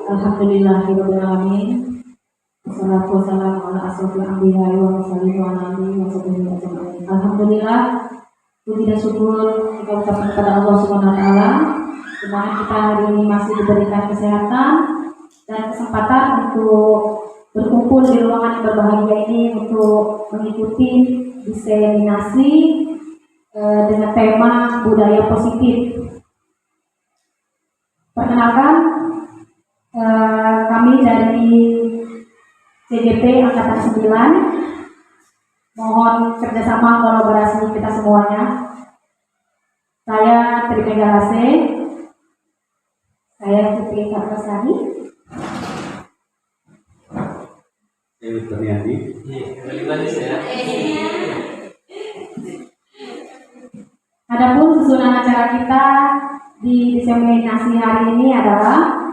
Alhamdulillahirabbil alamin. Wassalatu wassalamu ala asrofil anbiya'i wa mursalin wa ala alihi wa sahbihi ajma'in. Alhamdulillah, puji dan syukur kita ucapkan kepada Allah Subhanahu wa taala, di mana kita hari ini masih diberikan kesehatan dan kesempatan untuk berkumpul di ruangan yang berbahagia ini untuk mengikuti diseminasi dengan tema budaya positif. Perkenalkan, kami dari CGP Angkatan 9 mohon kerjasama kolaborasi kita semuanya. Saya Tripega Lase, saya Putri Katrasari, Dewi Kurniadi. Adapun susunan acara kita di diseminasi hari ini adalah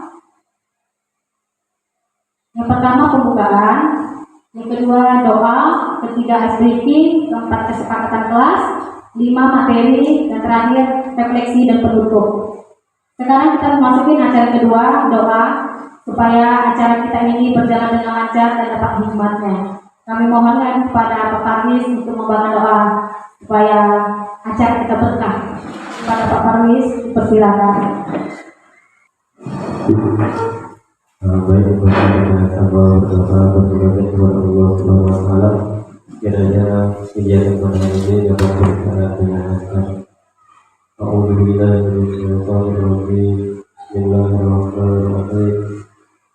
yang pertama pembukaan, yang kedua doa, ketiga ice breaking, keempat kesepakatan kelas, 5 materi, dan terakhir refleksi dan penutup. Sekarang kita masukin acara kedua, doa, supaya acara kita ini berjalan dengan lancar dan dapat hikmatnya. Kami mohonkan kepada Pak Parwis untuk membangun doa supaya acara kita berkah. Kepada Pak Parwis, persilakan. Baik, bersama sabar berdoa bertobat kepada Allah Subhanahu wa taala. Kiranya kegiatan pada hari ini dapat berjalan dengan lancar. Alhamdulillah, bismillahirrahmanirrahim.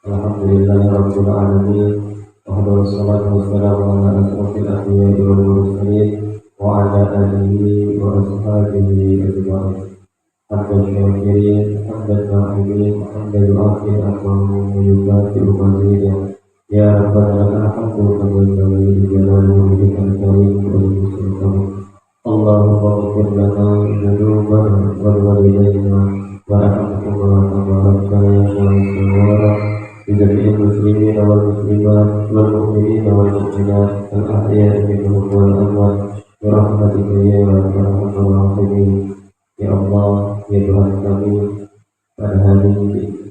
Alhamdulillahirabbil alamin. Wassalatu wassalamu ala asrofil anbiya'i wal mursalin wa ala alihi wa ashabihi ajma'in. Hamdan syakirin, hamdan na'imin, hamdan yu'afir akmahu, yubati umazidah. Ya Rabbana alhamdu kami jalali wujudkan karim wa yusulkan. Allahumma ghafir lana dhunubana wal walidayna warhamhuma kama rabbana shaghira. Bijami'il muslimin wal muslimat wal mu'minin wal mu'minat al ahya'i minhum wal amwat bi rahmatika ya arhamar rahimin. Ya Allah, ya Tuhan kami, pada hari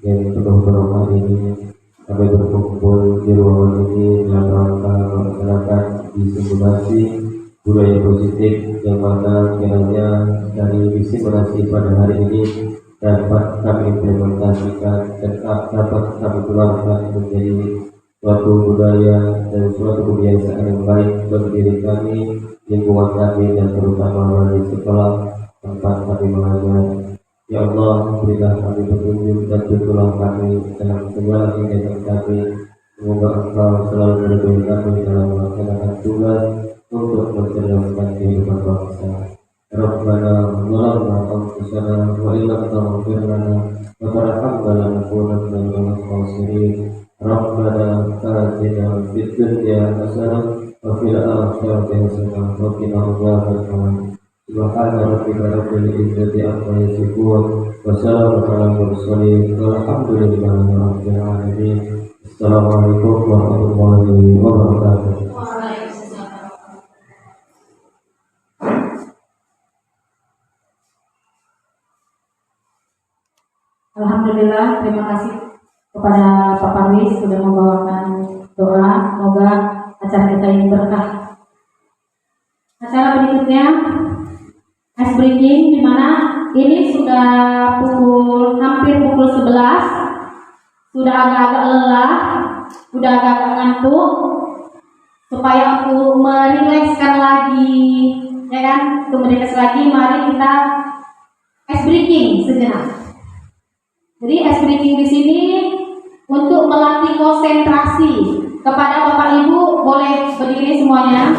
yang penuh berkah ini kami berkumpul di ruangan ini dalam rangka melaksanakan diseminasi budaya positif yang mana kiranya dari diseminasi pada hari ini dapat kami implementasikan dan dapat kami keluarkan menjadi suatu budaya dan suatu kebiasaan yang baik bagi diri kami, lingkungan kami, dan terutama di sekolah tempat kami mengajar. Ya Allah, berilah kami petunjuk dan tuntunlah kami dalam segala kegiatan kami. Semoga Engkau selalu meridhoi kami dalam melaksanakan tugas untuk mencerdaskan kehidupan bangsa. Rabbana zalamna anfusana wa illam taghfir lana wa tarhamna lanakunanna minal khasirin. Rabbana atina fid dunya hasanah wa fil akhirati hasanah wa qina adzabannar. Subhana rabbika rabbil izzati amma yasifun wa salamun alal mursalin walhamdulillahi rabbil alamin. Assalamualaikum warahmatullahi wabarakatuh. Alhamdulillah, terima kasih kepada Pak Parwis sudah membawakan doa. Semoga acara kita ini berkah. Acara berikutnya ice breaking, di mana ini sudah hampir pukul 11, sudah agak-agak lelah, sudah agak-agak ngantuk. Supaya aku merilekskan lagi, ya kan? Untuk merilekskan lagi, mari kita ice breaking sejenak. Jadi ice breaking di sini untuk melatih konsentrasi. Kepada Bapak Ibu boleh berdiri semuanya.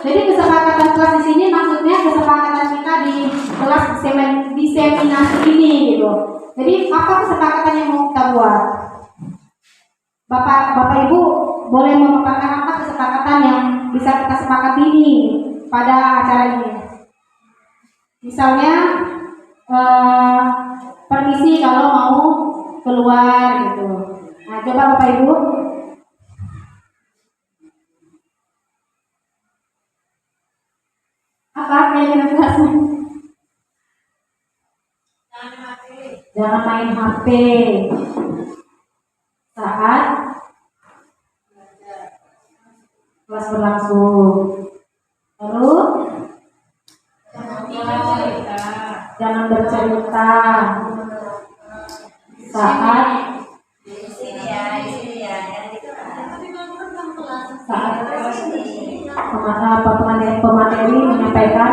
Jadi kesepakatan kelas di sini maksudnya kesepakatan kita di kelas diseminasi ini gitu. Jadi apa kesepakatan yang mau kita buat? Bapak Ibu boleh memaparkan apa kesepakatan yang bisa kita sepakati ini pada acara ini. Misalnya permisi kalau mau keluar gitu. Nah, coba Bapak Ibu. Apa yang kelasnya? Jangan main HP saat kelas berlangsung. Lalu jangan bercerita saat pemateri menyampaikan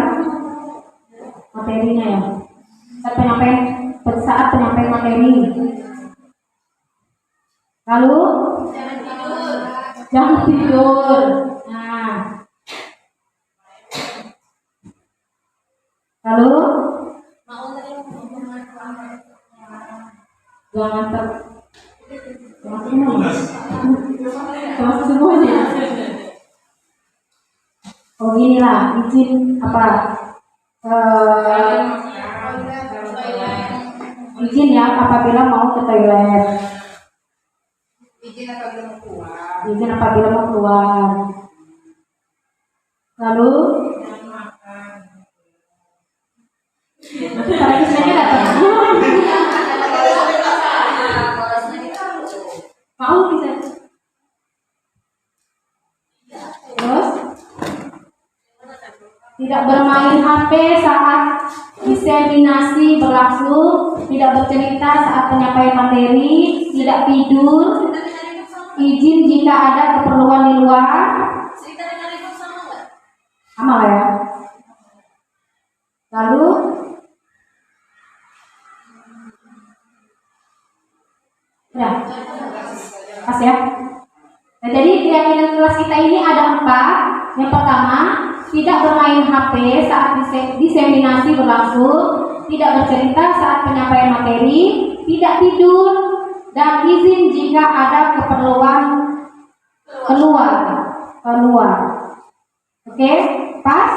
materinya ya. Saat penyampaian materi. Lalu jangan tidur. Nah. Lalu jangan semuanya. Oh inilah izin apa? Izin ya apabila mau ke toilet. Izin apabila mau keluar. Lalu paragisnya dapat. Mau bisa. Terus tidak bermain HP saat diseminasi berlangsung, tidak bercerita saat penyampaian materi, tidak tidur, izin jika ada keperluan di luar. Sama lah ya. Lalu ya, pas ya. Nah, jadi keyakinan kelas kita ini ada 4. Yang pertama, tidak bermain HP saat diseminasi berlangsung, tidak bercerita saat penyampaian materi, tidak tidur, dan izin jika ada keperluan keluar. Oke, pas?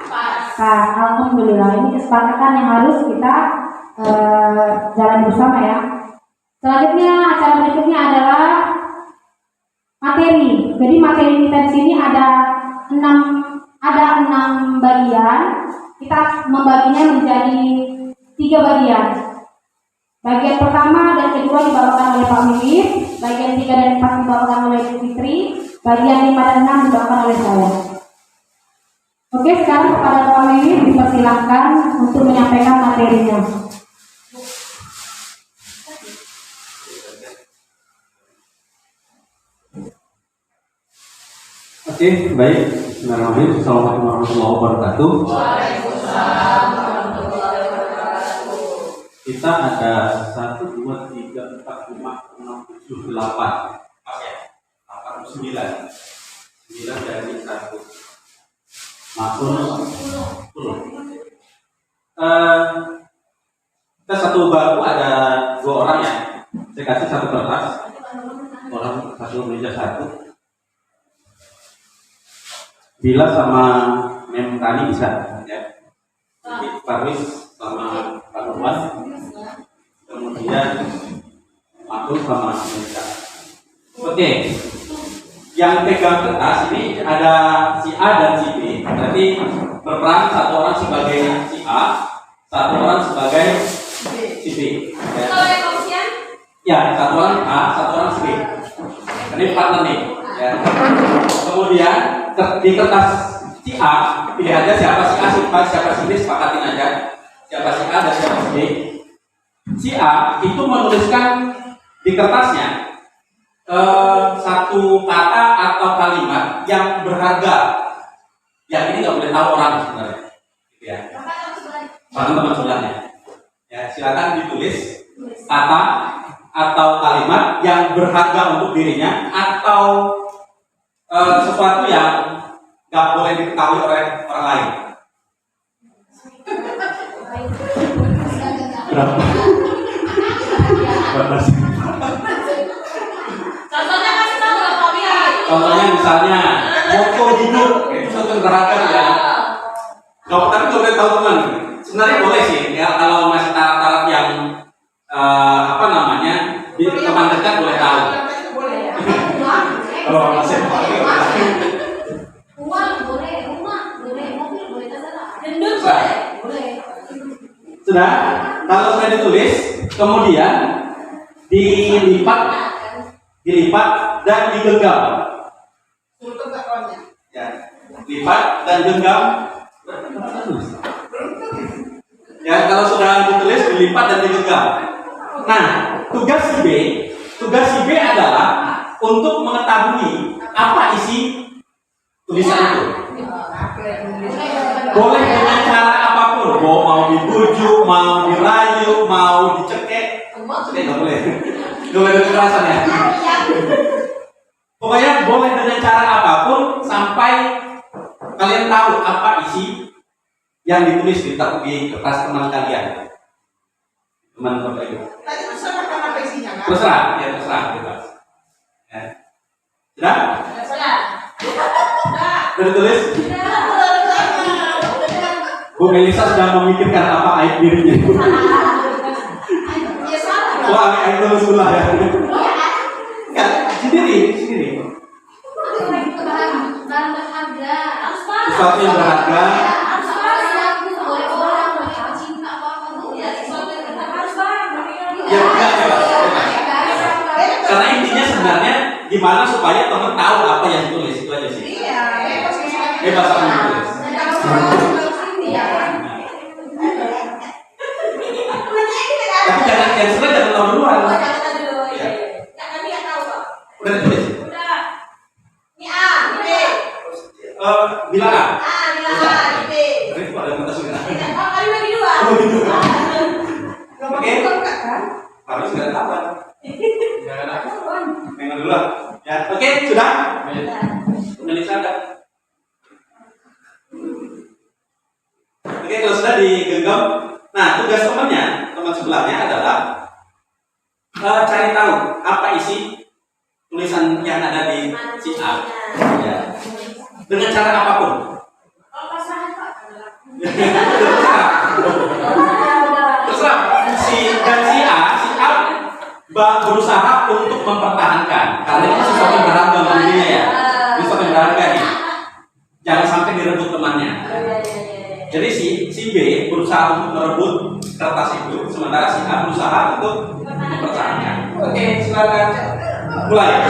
Pas. Alhamdulillah, ini kesepakatan yang harus kita jalan bersama ya. Selanjutnya, acara berikutnya adalah materi. Jadi materi kita di sini ada 6 bagian. Kita membaginya menjadi 3 bagian. Bagian pertama dan kedua dibawakan oleh Pak Mimir, bagian 3 dan 4 dibawakan oleh Bu Fitri, bagian 5 dan 6 dibawakan oleh saya. Oke, sekarang kepada Pak Mimir dipersilakan untuk menyampaikan materinya. Oke, baik. Bismillahirrahmanirrahim. Assalamualaikum warahmatullahi wabarakatuh. Waalaikumsalam warahmatullahi wabarakatuh. Kita ada 1, 2, 3, 4, 5, 6, 7, 8. Pas ya? 8, 9. 9 dari 1. Masuk 10. Kita satu bangku ada 2 orang ya. Saya kasih 1 kertas. Orang 1 meja 1. Bila sama Mem Tani bisa ya. Jadi Parwis sama Pak Nurwan. Kemudian aku sama Mesa. Oke. Yang pegang kertas ini ada si A dan si B. Berarti berperan 1 orang sebagai si A, 1 orang sebagai si B. Kalau yang komisian? Ya, 1 orang A, 1 orang si B. Ini partner nih. Ya. Kemudian di kertas si A pilih aja siapa si A, siapa si B, sepakatin aja siapa si A dan siapa si B. Si A itu menuliskan di kertasnya 1 kata atau kalimat yang berharga, yang ini nggak boleh tahu orang sebenarnya, gitu ya. Teman-teman sebelahnya, ya silakan ditulis kata atau kalimat yang berharga untuk dirinya atau sesuatu yang nggak boleh diketahui oleh orang lain. Berapa sih? Contohnya kasih tahu nggak kalian? Contohnya misalnya moto hidup itu suatu beragam ya. Kalau tapi nggak boleh tahu teman. Sebenarnya boleh sih ya kalau masih taraf-taraf yang apa namanya di teman dekat boleh tahu. Kalau masih Uang boleh, rumah boleh, mobil boleh, terserah. Gendut boleh. sudah. Kalau sudah ditulis, kemudian dilipat dan digenggam. Ya, lipat dan genggam. Ya, kalau sudah ditulis, dilipat dan digenggam. Nah, tugas si B adalah untuk mengetahui apa isi tulisan itu. Boleh dengan cara apapun, mau dibujuk, mau dirayu, mau dicekek, nggak boleh. Nggak boleh kekerasan ya. Pokoknya boleh dengan cara apapun sampai kalian tahu apa isi yang ditulis di kertas teman kalian. Teman Bapak Ibu. Terserah, ya terserah bebas. Ya. Sudah? Sudah ditulis? Bu Melisa sudah memikirkan apa aib dirinya. Wah, aib terus ulah ya. Enggak, sendiri. Sesuatu yang berharga. Ya, enggak, bebas. Karena intinya sebenarnya gimana supaya teman tahu apa yang ditulis itu aja sih. Bebas apa yang ditulis. Tapi jangan yang sebenarnya jangan tahu duluan. Ya. Udah ditulis. Bila A. Ini kok ada kata sudah. Oke. Harus nggak tahu. Memang dulu. Ya, oke, sudah. Melisa ada. Oke, kalau sudah digenggam. Nah, tugas teman sebelahnya adalah cari tahu apa isi tulisan yang ada di si A. Ya. Dengan cara apapun. Terserah. Si A berusaha untuk mempertahankan karena ini sesuatu yang berharga dirinya ya. Ini sesuatu yang berharga nih. Jangan sampai direbut temannya. Jadi si B berusaha untuk merebut kertas itu, sementara si A berusaha untuk mempertahankan. Oke, silakan mulai.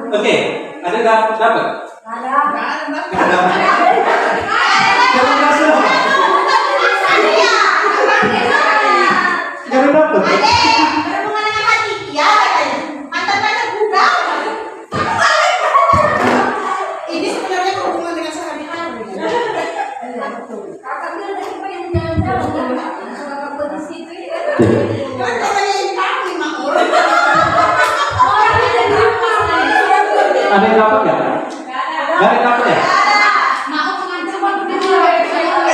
Oke, ada dapat? Ini sebenarnya hubungan Ada yang dapat nggak? Nggak ada yang dapat ya?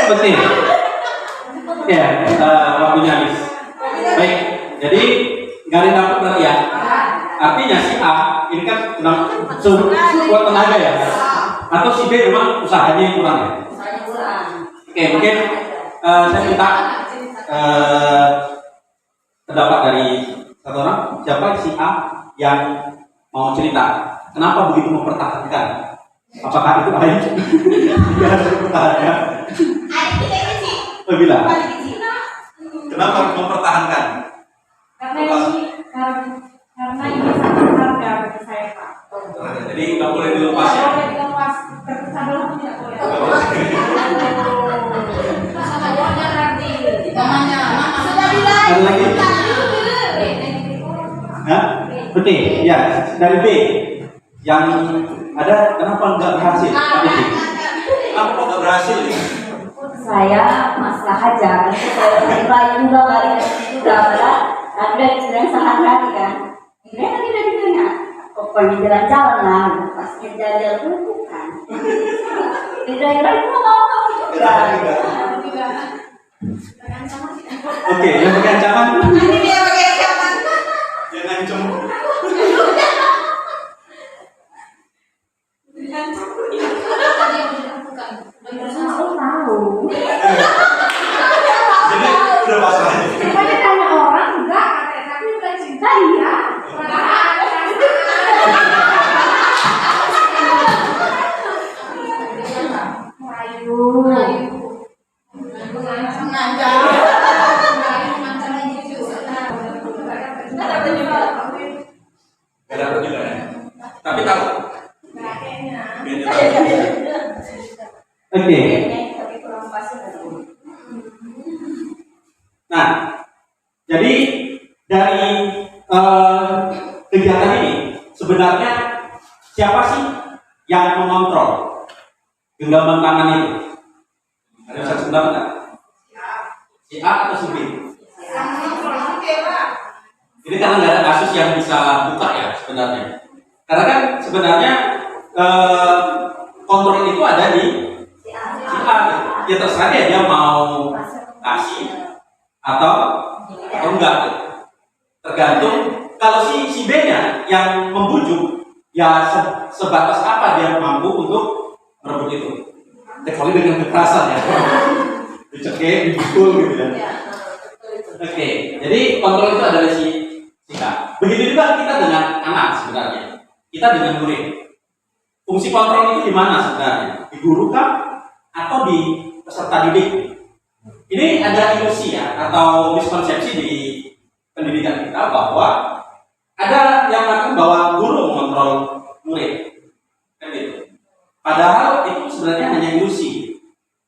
Penting. Ya, waktunya habis. Baik, jadi nggak ada yang dapat berarti ya. Artinya si A ini kan kuat tenaga ya. Atau si B memang usahanya yang kurang ya. Oke, mungkin saya minta pendapat dari satu orang. Siapa si A yang mau cerita? Kenapa begitu mempertahankan? Apakah itu baik? Jika harus mempertahankan. Bilang. Kenapa harus mempertahankan? Karena ini sangat berharga bagi saya, Pak. Jadi nggak boleh dilepas ya. Boleh dilepas, terkesan dulu tidak boleh. Ada lagi? Nah, betul. Ya, dari B yang ada kenapa nggak berhasil? Kenapa kok nggak berhasil? Saya masalah aja, nanti saya bayi juga kali juga padahal ada yang sehari-hari kan. Dia tadi udah ditanya, pokoknya jalan-jalan lah, pas jalan-jalan pun bukan. Kira-kira itu mau juga. Oke, yang pakai ancaman? Nanti dia pakai ancaman. Jangan cemburu. Aku tahu. Jadi udah pasrah aja. Pokoknya tanya orang enggak, tapi udah cinta iya. Gak dapet juga ya. Tapi tahu. Oke. Tapi kurang pas. Nah, jadi dari kegiatan ini sebenarnya siapa sih yang mengontrol genggaman tangan itu? Ada yang bisa sebentar nggak? Si A atau si B? Ini karena nggak ada kasus yang bisa buka ya sebenarnya. Karena kan sebenarnya kontrol itu ada di si A. Ya terserah dia mau kasih atau enggak. Tergantung kalau si B-nya yang membujuk ya sebatas apa dia mampu untuk merebut itu. Kecuali dengan kekerasan ya. Dicekik, dipukul gitu ya. Oke, jadi kontrol itu adalah si A. Begitu juga kita dengan anak sebenarnya. Kita dengan murid. Fungsi kontrol itu di mana sebenarnya? Di guru kah? Atau di peserta didik? Ini ada ilusi ya, atau miskonsepsi di pendidikan kita bahwa ada yang mengatakan bahwa guru mengontrol murid. Kan gitu. Padahal itu sebenarnya hanya ilusi.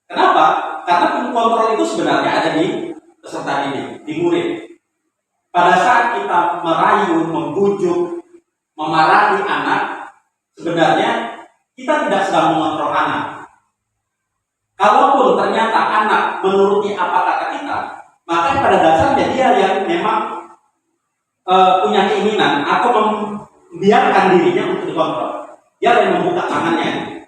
Kenapa? Karena kontrol itu sebenarnya ada di peserta didik, di murid. Pada saat kita merayu, membujuk, memarahi anak, sebenarnya kita tidak sedang mengontrol anak. Kalaupun ternyata anak menuruti apa kata kita, maka pada dasarnya dia yang memang punya keinginan atau membiarkan dirinya untuk dikontrol. Dia yang membuka tangannya.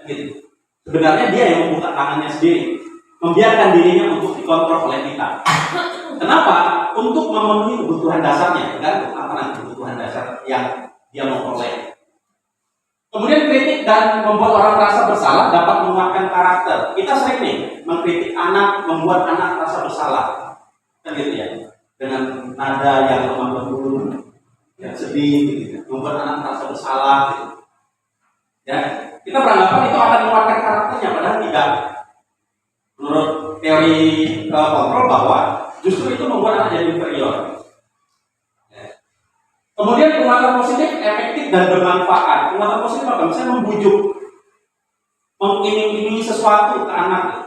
Gitu. Sebenarnya dia yang membuka tangannya sendiri, membiarkan dirinya untuk dikontrol oleh kita. Kenapa? Untuk memenuhi kebutuhan dasarnya, kan? Apa kebutuhan dasar yang dia mau peroleh. Kemudian kritik dan membuat orang merasa bersalah dapat menguatkan karakter. Kita sering nih mengkritik anak, membuat anak merasa bersalah, kan gitu ya, dengan nada yang lemah lembut, yang sedih, gitu, membuat anak merasa bersalah. Gitu. Ya, kita beranggapan itu akan menguatkan karakternya, padahal tidak. Menurut teori kontrol bahwa justru itu membuat anak jadi inferior. Kemudian penguatan positif efektif dan bermanfaat. Penguatan positif apa? Misalnya membujuk, mengiming-imingi sesuatu ke anak.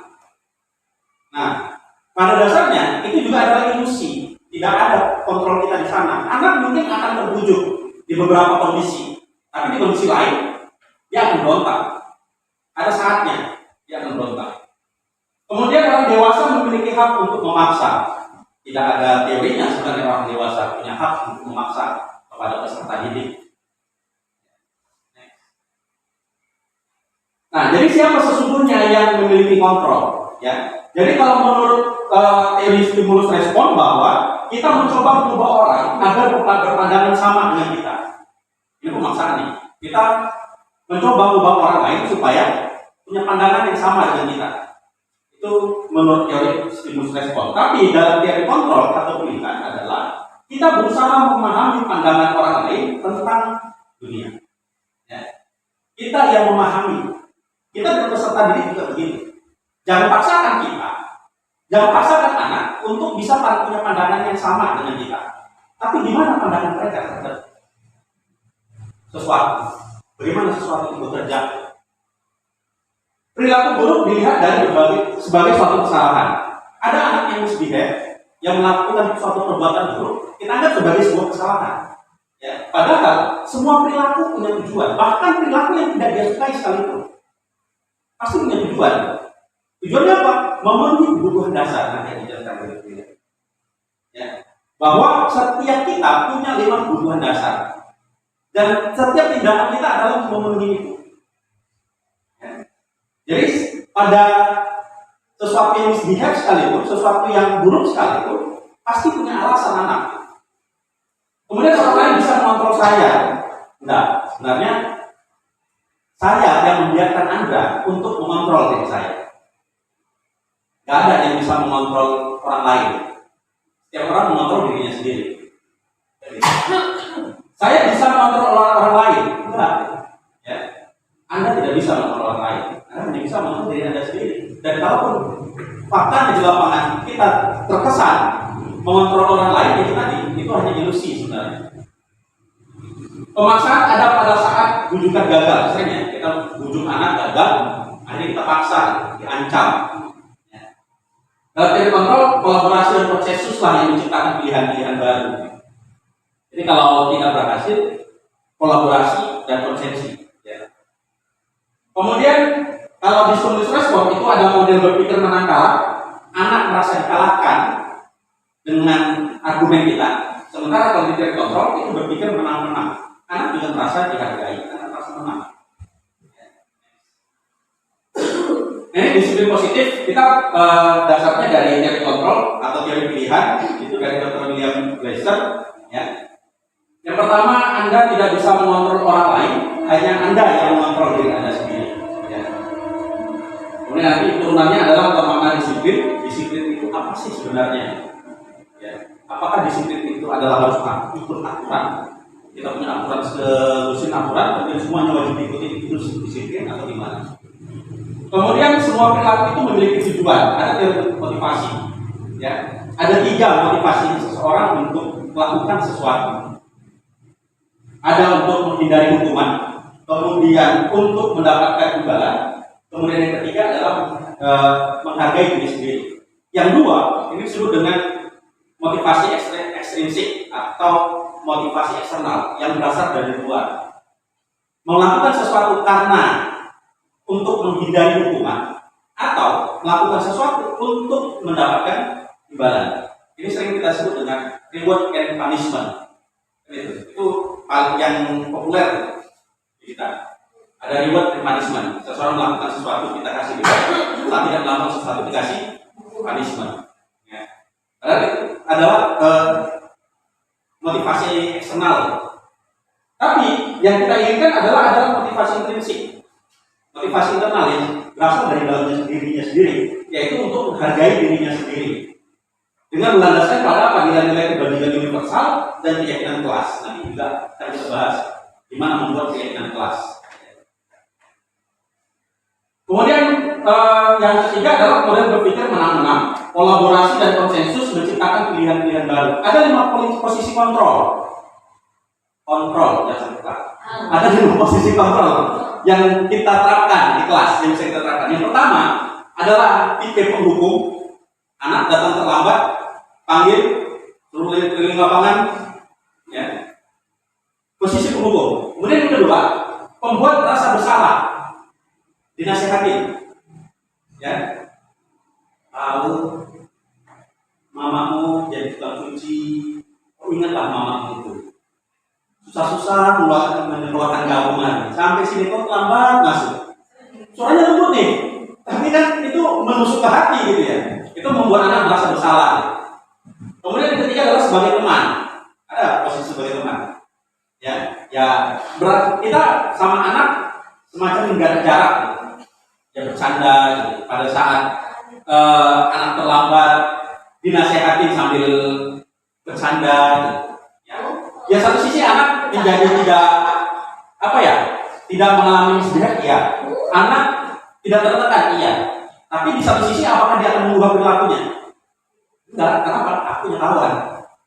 Nah, pada dasarnya itu juga adalah ilusi. Tidak ada kontrol kita di sana. Anak mungkin akan terbujuk di beberapa kondisi, tapi di kondisi lain dia akan berontak. Ada saatnya dia akan berontak. Kemudian orang dewasa memiliki hak untuk memaksa. tidak ada teorinya sebenarnya orang dewasa punya hak untuk memaksa kepada peserta didik. Nah, jadi siapa sesungguhnya yang memiliki kontrol? Ya, jadi kalau menurut teori stimulus respon bahwa kita mencoba mengubah orang agar berpandangan sama dengan kita. Ini pemaksaan nih. Kita mencoba mengubah orang lain supaya punya pandangan yang sama dengan kita. Itu menurut teori stimulus respon. Tapi dalam teori kontrol atau pilihan adalah kita berusaha memahami pandangan orang lain tentang dunia. Ya. Kita yang memahami. Kita dari peserta didik juga begini. Jangan paksakan kita, jangan paksakan anak untuk bisa punya pandangan yang sama dengan kita. Tapi gimana pandangan mereka terhadap sesuatu? Bagaimana sesuatu itu bekerja? Perilaku buruk dilihat dari sebagai suatu kesalahan. Ada anak yang misbehave, yang melakukan suatu perbuatan buruk, kita anggap sebagai sebuah kesalahan. Ya, padahal semua perilaku punya tujuan, bahkan perilaku yang tidak dia sukai sekalipun pasti punya tujuan. Tujuannya apa? Memenuhi kebutuhan dasar. Nanti dijelaskan berikutnya. Ya, bahwa setiap kita punya 5 kebutuhan dasar, dan setiap tindakan kita adalah untuk memenuhi itu. Ya. Jadi pada sesuatu yang misbehave sekalipun, sesuatu yang buruk sekalipun, pasti punya alasan anak. Kemudian orang lain bisa mengontrol saya. Enggak, sebenarnya saya yang membiarkan Anda untuk mengontrol diri saya. Tidak ada yang bisa mengontrol orang lain. Setiap orang mengontrol dirinya sendiri. Saya bisa mengontrol orang lain. Enggak. Ya. Anda tidak bisa mengontrol orang lain. Anda hanya bisa mengontrol diri Anda sendiri. Dan kalaupun faktanya di lapangan kita terkesan mengontrol orang lain, itu hanya ilusi sebenarnya. Pemaksaan ada pada saat bujukan gagal. Misalnya kita bujuk anak gagal, akhirnya kita paksa, diancam. Ya. Dalam teori kontrol, kolaborasi dan konsensus lah yang menciptakan pilihan-pilihan baru. Jadi kalau tidak berhasil, kolaborasi dan konsensi. Ya. Kemudian kalau di stimulus respon itu ada model berpikir menang kalah. Anak merasa dikalahkan dengan argumen kita. Sementara kalau di teori kontrol itu berpikir menang-menang. Anak juga merasa dihargai, anak merasa menang. Ini disiplin positif kita dasarnya dari teori kontrol atau teori pilihan itu dari Dr. William Glasser. Ya. Yang pertama, Anda tidak bisa mengontrol orang lain, hanya Anda yang mengontrol diri Anda sendiri. Ya. Kemudian nanti turunannya adalah untuk makna disiplin. Disiplin itu apa sih sebenarnya? Ya. Apakah disiplin itu adalah harus ikut aturan? Kita punya aturan selusin aturan, dan semuanya wajib diikuti itu disiplin atau gimana? Kemudian semua perilaku itu memiliki tujuan. Ada teori motivasi. Ya. Ada 3 motivasi seseorang untuk melakukan sesuatu. Ada untuk menghindari hukuman, kemudian untuk mendapatkan imbalan, kemudian yang ketiga adalah menghargai diri sendiri. Yang 2 ini disebut dengan motivasi ekstrinsik atau motivasi eksternal yang berasal dari luar. Melakukan sesuatu karena untuk menghindari hukuman atau melakukan sesuatu untuk mendapatkan imbalan. Ini sering kita sebut dengan reward and punishment. Itu yang populer di kita. Ada reward and punishment. Seseorang melakukan sesuatu kita kasih reward, saat tidak melakukan sesuatu dikasih punishment. Ya. Adalah motivasi eksternal. Tapi yang kita inginkan adalah motivasi intrinsik, motivasi internal yang berasal dari dalam dirinya sendiri, yaitu untuk menghargai dirinya sendiri dengan melandaskan pada apa nilai-nilai kebajikan universal dan keyakinan kelas. Nanti juga akan kita bahas di mana membuat keyakinan kelas. Kemudian yang ketiga adalah model berpikir menang-menang, kolaborasi dan konsensus menciptakan pilihan-pilihan baru. Ada 5 posisi kontrol, jangan lupa. Ada 5 posisi kontrol yang kita terapkan di kelas, yang bisa kita terapkan. Yang pertama adalah tipe penghukum. Anak datang terlambat, panggil, suruh keliling lapangan, ya. Posisi penghukum. Kemudian yang kedua, pembuat rasa bersalah, dinasihati, ya. Lalu mamamu jadi tukang cuci, ingatlah mamamu itu. Susah-susah mengeluarkan gabungan, sampai sini kok lambat masuk. Suaranya lembut nih, tapi kan itu menusuk ke hati gitu ya. Itu membuat anak merasa bersalah. Kemudian yang ketiga adalah sebagai teman. Ada posisi sebagai teman. Ya berat kita sama anak semacam menjaga jarak, ya bercanda gitu. Pada saat anak terlambat dinasehati sambil bercanda gitu. Ya satu sisi anak menjadi tidak mengalami misbehave, iya. Anak tidak tertekan, iya. Tapi di satu sisi apakah dia akan mengubah perilakunya? Enggak, kenapa? Aku punya kawan.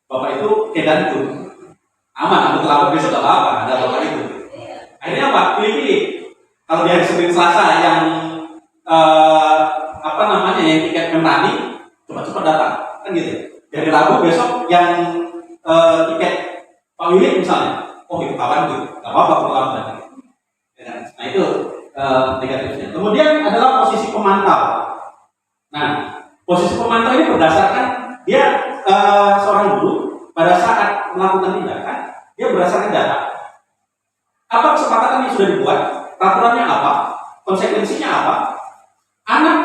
Bapak itu kedan itu aman, aku terlambat besok gak apa-apa, ada bapak itu. Akhirnya apa? Pilih-pilih. Kalau di hari Senin Selasa yang yang tiket memrani, cepat-cepat datang, kan gitu. Dari Rabu besok yang tiket Pak Willy misalnya, oh itu kawan tuh, gak apa-apa aku terlambat. Nah itu negatifnya. Kemudian adalah posisi pemantau. Nah, posisi pemantau ini berdasarkan dia seorang guru pada saat melakukan tindakan, dia berdasarkan data. Apa kesepakatan yang sudah dibuat, peraturannya apa, konsekuensinya apa, anak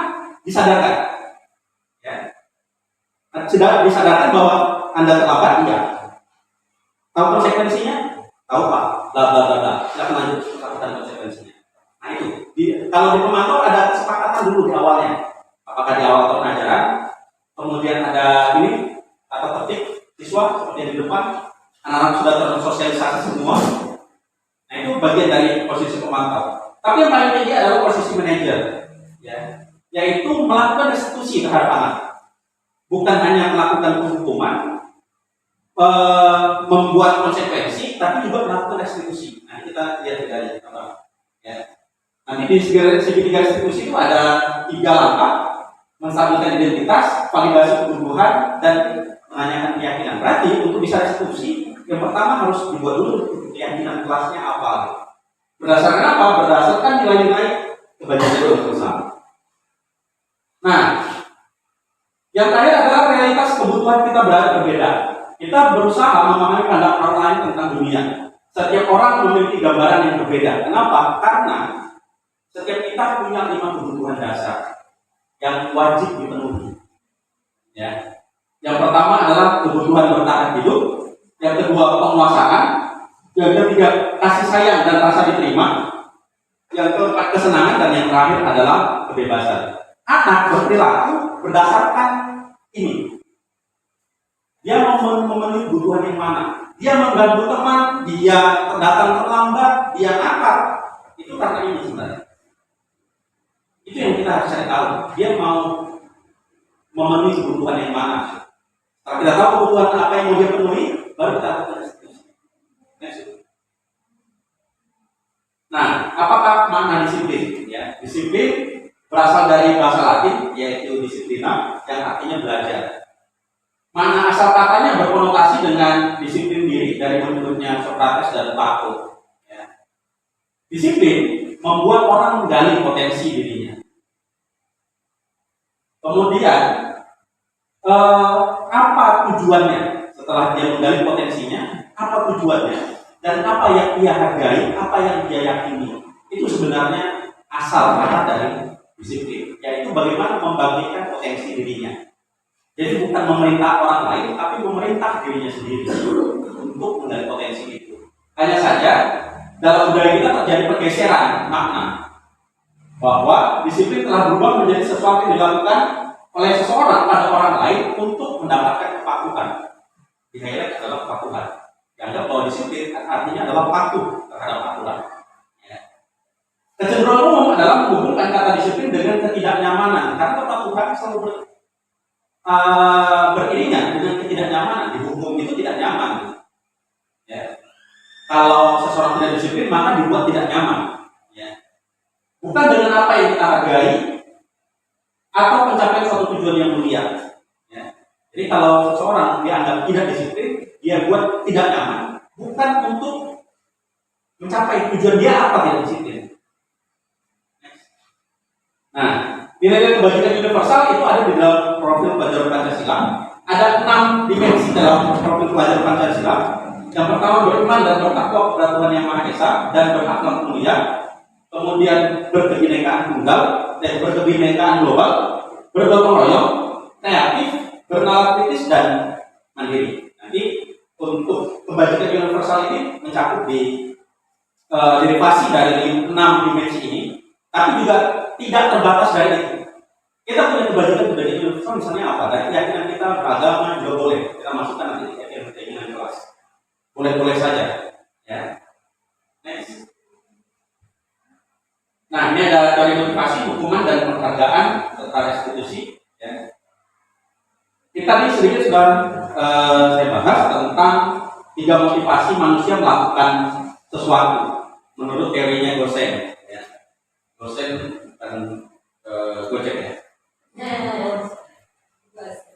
disadarkan. Ya. Sudah disadarkan bahwa Anda terlambat, iya. Tahu konsekuensinya? Tahu Pak, bla bla bla bla. Silakan lanjut lakukan konsekuensinya. Nah itu, kalau di pemantau ada kesepakatan dulu di awalnya. Apakah di awal tahun ajaran, kemudian ada ini tata tertib siswa seperti yang di depan, anak-anak sudah tersosialisasi semua. Nah itu bagian dari posisi pemantau. Tapi yang paling tinggi adalah posisi manajer, ya, yaitu melakukan restitusi terhadap anak. Bukan hanya melakukan penghukuman, membuat konsekuensi, tapi juga melakukan restitusi. Nah kita lihat bedanya, ya. Nanti di segitiga restitusi itu ada 3 langkah: menstabilkan identitas, validasi kebutuhan, dan menanyakan keyakinan. Berarti untuk bisa restitusi, yang pertama harus dibuat dulu keyakinan kelasnya apa. Berdasarkan apa? Berdasarkan nilai-nilai kebajikan yang bersama. Nah, yang terakhir adalah realitas kebutuhan kita berbeda. Kita berusaha memahami pandangan orang lain tentang dunia. Setiap orang memiliki gambaran yang berbeda. Kenapa? Karena setiap kita punya 5 kebutuhan dasar yang wajib dipenuhi. Ya. Yang pertama adalah kebutuhan bertahan hidup, yang kedua penguasaan, yang ketiga kasih sayang dan rasa diterima, yang keempat kesenangan, dan yang terakhir adalah kebebasan. Anak berperilaku berdasarkan ini. Dia memenuhi kebutuhan yang mana? Dia mengganggu teman, dia datang terlambat, dia nakal. Itu karena ini sebenarnya. Itu yang kita harus cari tahu. Dia mau memenuhi kebutuhan yang mana? Kalau kita tahu kebutuhan apa yang mau dia penuhi, baru kita lakukan restitusi. Nah, apakah makna disiplin? Ya, disiplin berasal dari bahasa Latin, yaitu disiplina, yang artinya belajar. Makna asal katanya berkonotasi dengan disiplin diri dari menurutnya Socrates dan Plato. Ya. Disiplin membuat orang menggali potensi dirinya. Kemudian apa tujuannya setelah dia menggali potensinya? Apa tujuannya? Dan apa yang dia hargai? Apa yang dia yakini? Itu sebenarnya asal kata dari disiplin, yaitu bagaimana membagikan potensi dirinya. Jadi bukan memerintah orang lain, tapi memerintah dirinya sendiri untuk menggali potensi itu. Hanya saja dalam budaya kita terjadi pergeseran makna bahwa disiplin telah berubah menjadi sesuatu yang dilakukan oleh seseorang pada orang lain untuk mendapatkan kepatuhan. Di highlight adalah kepatuhan. Dianggap bahwa disiplin artinya adalah patuh terhadap aturan. Ya. Kecenderungan umum adalah menghubungkan kata disiplin dengan ketidaknyamanan, karena kepatuhan selalu beriringan dengan ketidaknyamanan. Di hukum itu tidak nyaman. Ya. Kalau seseorang tidak disiplin, maka dibuat tidak nyaman. Ya. Bukan dengan apa yang kita hargai atau mencapai suatu tujuan yang mulia. Ya. Jadi kalau seseorang dianggap tidak disiplin, dia buat tidak nyaman, bukan untuk mencapai tujuan dia apa tidak disiplin. Nah, nilai-nilai kebajikan universal itu ada di dalam profil pelajaran Pancasila. ada 6 dimensi dalam profil pelajar Pancasila. Yang pertama beriman dan bertakwa kepada Tuhan Yang Maha Esa dan berakhlak mulia. Kemudian berkebinekaan tunggal dan berkebinekaan global, bergotong royong, kreatif, bernalar kritis dan mandiri. Nanti untuk kebajikan universal ini mencakup di derivasi dari 6 dimensi ini, tapi juga tidak terbatas dari itu. Kita punya kebajikan universal misalnya apa? Dari keyakinan kita beragama juga boleh. Kita masukkan nanti keyakinan kelas. Boleh-boleh saja. Ya. Next. Nah, ini ada dari motivasi, hukuman dan penghargaan serta restitusi. Ya. Kita ini sedikit sudah saya bahas tentang 3 motivasi manusia melakukan sesuatu menurut teorinya Gosen. Ya. Gosen dan Gojek ya.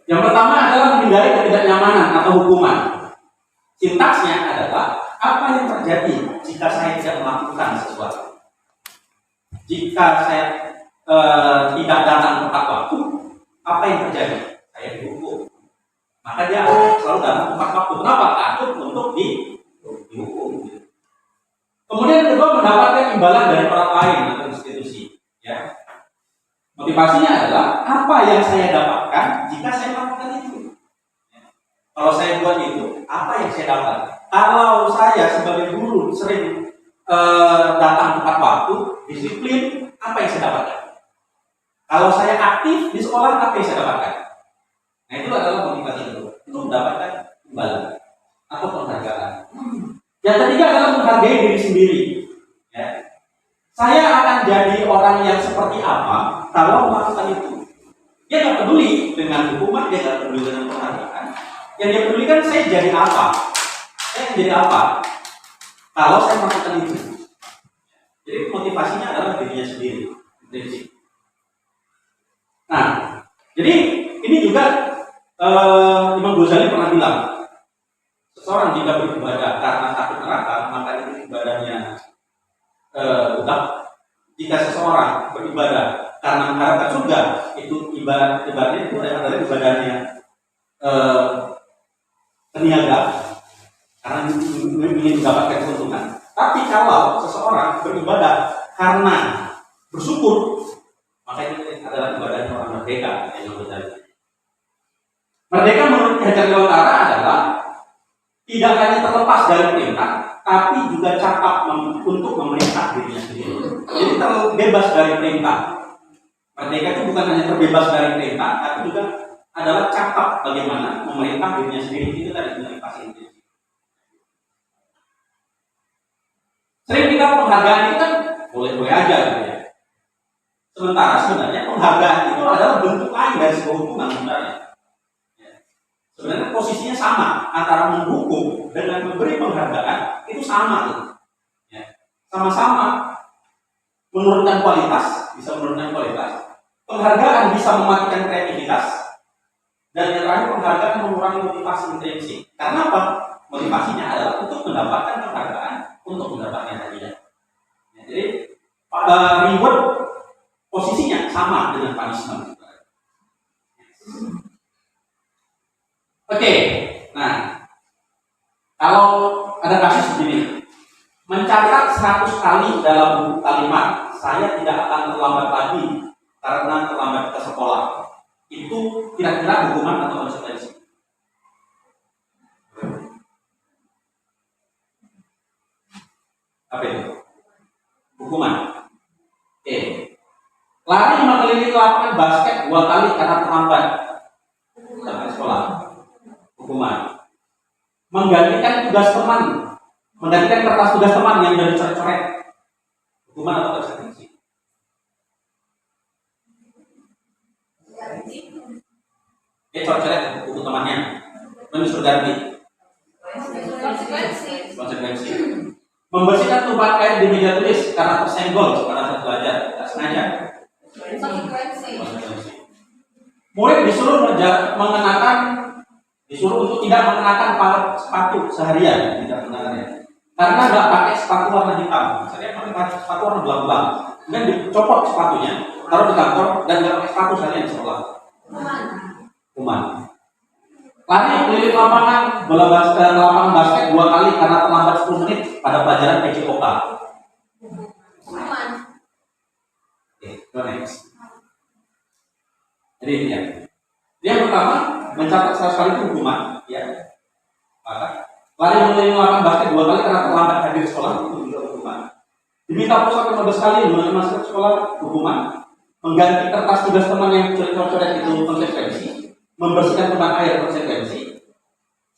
Yang pertama adalah menghindari ketidaknyamanan atau hukuman. Sintaksnya adalah apa yang terjadi jika saya tidak melakukan sesuatu. Jika saya tidak datang tepat waktu, apa yang terjadi? Saya dihukum. Maka dia selalu datang tepat waktu. Kenapa? Takut untuk dihukum. Kemudian kedua, mendapatkan imbalan dari orang lain atau institusi. Ya. Motivasinya adalah apa yang saya dapatkan jika saya melakukan itu. Kalau saya buat itu, apa yang saya dapat? Kalau saya sebagai guru sering datang tepat waktu, disiplin, apa yang saya dapatkan? Kalau saya aktif di sekolah, apa yang saya dapatkan? Nah, itu adalah motivasi itu untuk mendapatkan imbalan atau penghargaan. Yang ketiga adalah menghargai diri sendiri. Ya. Saya akan jadi orang yang seperti apa kalau melakukan itu. Dia nggak peduli dengan hukuman, dia nggak peduli dengan penghargaan. Yang dia pedulikan saya jadi apa? Saya jadi apa kalau saya melakukan itu? Jadi motivasinya adalah dirinya sendiri. Prinsip. Nah, jadi ini juga Imam Ghazali pernah bilang, seseorang jika beribadah karena takut neraka, maka itu ibadahnya budak. Jika seseorang beribadah karena mengharapkan surga, itu ibadahnya itu adalah ibadahnya peniaga karena ingin mendapatkan keuntungan. Tapi kalau seseorang beribadah karena bersyukur, maka itu adalah ibadahnya orang merdeka. Merdeka menurut Ki Hajar Dewantara adalah tidak hanya terlepas dari perintah, tapi juga cakap untuk memerintah dirinya sendiri. Jadi terbebas dari perintah. Merdeka itu bukan hanya terbebas dari perintah, tapi juga adalah cakap bagaimana memerintah dirinya sendiri. Itu tadi motivasi itu. Sering kita penghargaan itu kan boleh-boleh aja gitu ya. Sementara sebenarnya penghargaan itu adalah bentuk lain dari sebuah hubungan sebenarnya. Sebenarnya posisinya sama antara menghukum dengan memberi penghargaan itu sama tuh. Ya. Sama-sama menurunkan kualitas, bisa menurunkan kualitas. Penghargaan bisa mematikan kreativitas. Dan yang terakhir penghargaan mengurangi motivasi intrinsik. Karena apa? Motivasinya adalah untuk mendapatkan penghargaan, untuk mendapatkan hadiah. Ya, jadi reward posisinya sama dengan punishment. Oke, nah kalau ada kasus begini, mencatat 100 kali dalam buku kalimat, saya tidak akan terlambat lagi karena terlambat ke sekolah. Itu kira-kira hukuman atau konsekuensi? Apa itu? Hukuman. Oke. Lari mengelilingi lapangan basket 2 kali karena terlambat sampai sekolah. Hukuman. Menggantikan tugas teman, menggantikan kertas tugas teman yang sudah dicoret-coret. Hukuman atau konsekuensi? Coret-coret buku temannya, menyusul ganti. Konsekuensi. Membersihkan tumpahan air di meja tulis karena tersenggol pada saat belajar, tak sengaja. Konsekuensi. Murid disuruh untuk tidak mengenakan sepatu seharian, tidak mengenakannya, karena nggak pakai sepatu warna hitam. Saya pakai sepatu warna belang-belang, kemudian dicopot sepatunya, taruh di kantor dan nggak pakai sepatu seharian di sekolah. Hukuman. Lari keliling lapangan lapangan basket 2 kali karena terlambat 10 menit pada pelajaran PJOK. Aman. Oke, go next. Jadi ini ya. Yang pertama mencatat 100 kali itu hukuman, ya. Maka lari keliling lapangan basket 2 kali karena terlambat hadir sekolah itu juga hukuman. Diminta pusat 15 kali menggunakan masker sekolah hukuman. Mengganti kertas tugas teman yang coret-coret itu konsekuensi. Membersihkan tempat air konsekuensi.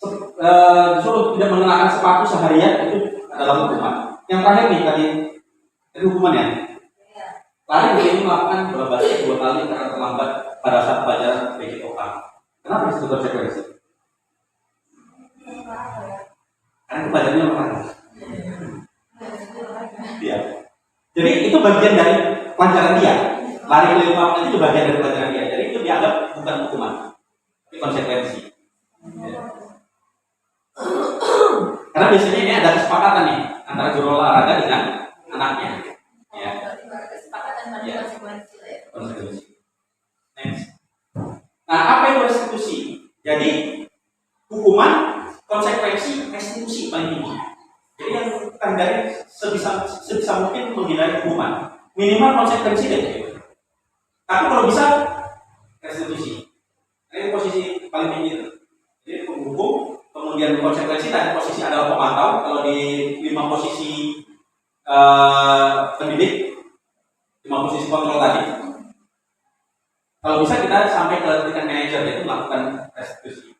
Disuruh tidak mengenakan sepatu seharian itu adalah hukuman. Yang terakhir nih tadi itu hukuman ya. Lari ini melakukan bola basket 2 kali karena terlambat pada saat pelajaran PJOK. Kenapa itu konsekuensi? Karena pelajarannya apa? Iya. Jadi itu bagian dari pelajaran dia. Lari keliling lapangan itu bagian dari pelajaran dia. Jadi itu dianggap bukan hukuman, tapi konsekuensi. Ya. Karena biasanya ini ada kesepakatan nih antara guru olahraga dengan anaknya. Ya. Kesepakatan pada Ya. konsekuensi lah ya. Konsekuensi. Next. Nah, apa itu restitusi? Jadi hukuman, konsekuensi, restitusi paling tinggi. Jadi yang dari sebisa mungkin menghindari hukuman, minimal konsekuensi deh. Tapi kalau bisa restitusi. Ini posisi paling tinggi itu. Jadi penghukum, kemudian konsekuensi, dan posisi adalah pemantau. Kalau di 5 posisi pendidik, 5 posisi kontrol tadi. Kalau bisa kita sampai ke tingkat manajer, yaitu melakukan restitusi.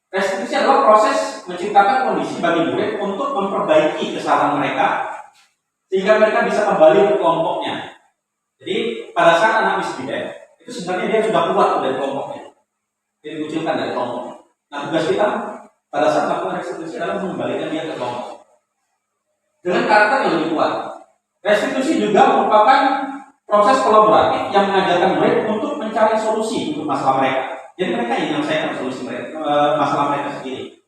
Restitusi adalah proses menciptakan kondisi bagi murid untuk memperbaiki kesalahan mereka sehingga mereka bisa kembali ke kelompoknya. Jadi pada saat anak misbehave itu sebenarnya dia sudah keluar dari kelompoknya, dia dikucilkan dari kelompok. Nah, tugas kita pada saat melakukan restitusi adalah mengembalikan dia ke kelompok dengan karakter yang lebih kuat. Restitusi juga merupakan proses kolaboratif yang mengajarkan murid untuk mencari solusi untuk masalah mereka. Jadi mereka yang menyelesaikan solusi mereka, masalah mereka sendiri.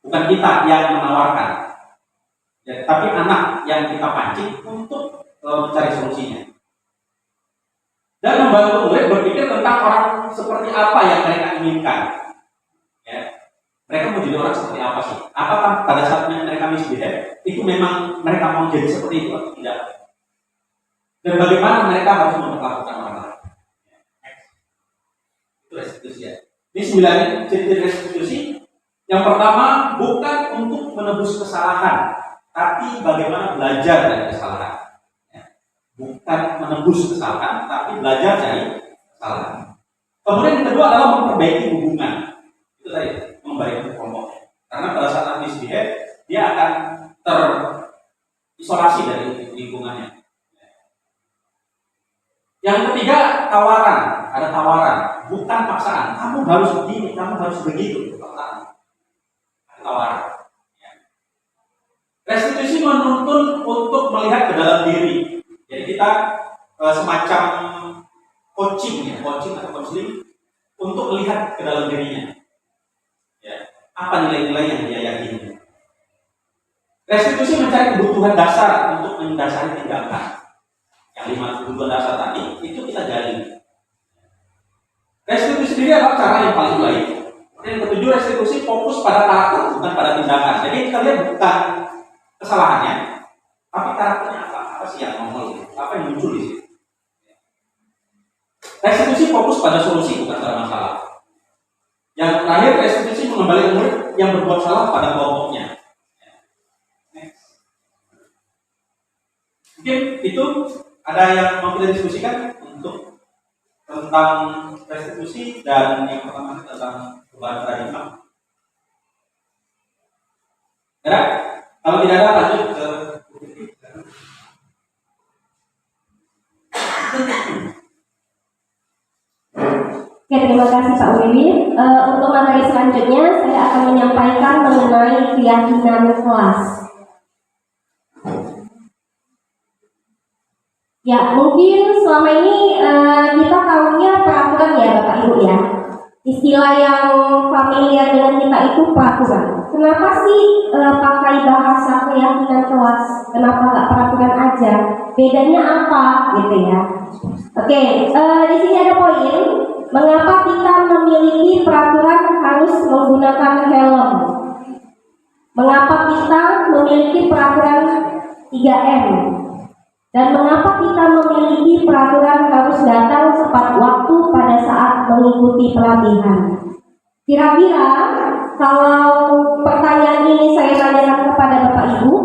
Bukan kita yang menawarkan, ya, tapi anak yang kita pancing untuk mencari solusinya. Dan membantu murid berpikir tentang orang seperti apa yang mereka inginkan. Ya. Mereka mau jadi orang seperti apa sih? Apakah pada saat mereka misbehave itu memang mereka mau jadi seperti itu atau tidak? Dan bagaimana mereka harus memperlakukan orang lain? Itu restitusi ya. Ini 9 ciri restitusi. Yang pertama, bukan untuk menebus kesalahan, tapi bagaimana belajar dari kesalahan. Bukan menebus kesalahan, tapi belajar dari kesalahan. Kemudian yang kedua adalah memperbaiki hubungan. Itu tadi, memperbaiki kelompok. Karena pada saat misbehave, dia akan terisolasi dari lingkungannya. Yang ketiga, tawaran. Ada tawaran, bukan paksaan. Kamu harus begini, kamu harus begitu. Tawaran. Restitusi menuntun untuk melihat ke dalam diri. Jadi kita semacam coaching atau counseling untuk melihat ke dalam dirinya. Ya, apa nilai-nilai yang dia yakini. Restitusi mencari kebutuhan dasar untuk mendasari tindakan. Yang 5 kebutuhan dasar tadi itu kita gali. Restitusi sendiri adalah cara yang paling baik. Yang ketujuh, restitusi fokus pada karakter bukan pada tindakan. Jadi kita lihat bukan kesalahannya, tapi karakternya apa sih yang nongol, apa yang muncul di situ. Restitusi fokus pada solusi bukan pada masalah. Yang terakhir, restitusi mengembalikan murid yang berbuat salah pada kelompoknya. Mungkin itu ada yang mau kita diskusikan untuk tentang restitusi dan yang pertama tentang perubahan paradigma. Ya, kalau tidak ada lanjut ke Oke, terima kasih Pak Wiwin. Untuk materi selanjutnya saya akan menyampaikan mengenai keyakinan kelas. Ya, mungkin selama ini kita tahunya peraturan ya Bapak Ibu ya. Istilah yang familiar dengan kita itu peraturan. Kenapa sih pakai bahasa keyakinan kelas? Kenapa nggak peraturan aja? Bedanya apa gitu ya? Oke, di sini ada poin. Mengapa kita memiliki peraturan harus menggunakan helm? Mengapa kita memiliki peraturan 3M? Dan mengapa kita memiliki peraturan harus datang tepat waktu pada saat mengikuti pelatihan? Kira-kira kalau pertanyaan ini saya tanyakan kepada Bapak Ibu,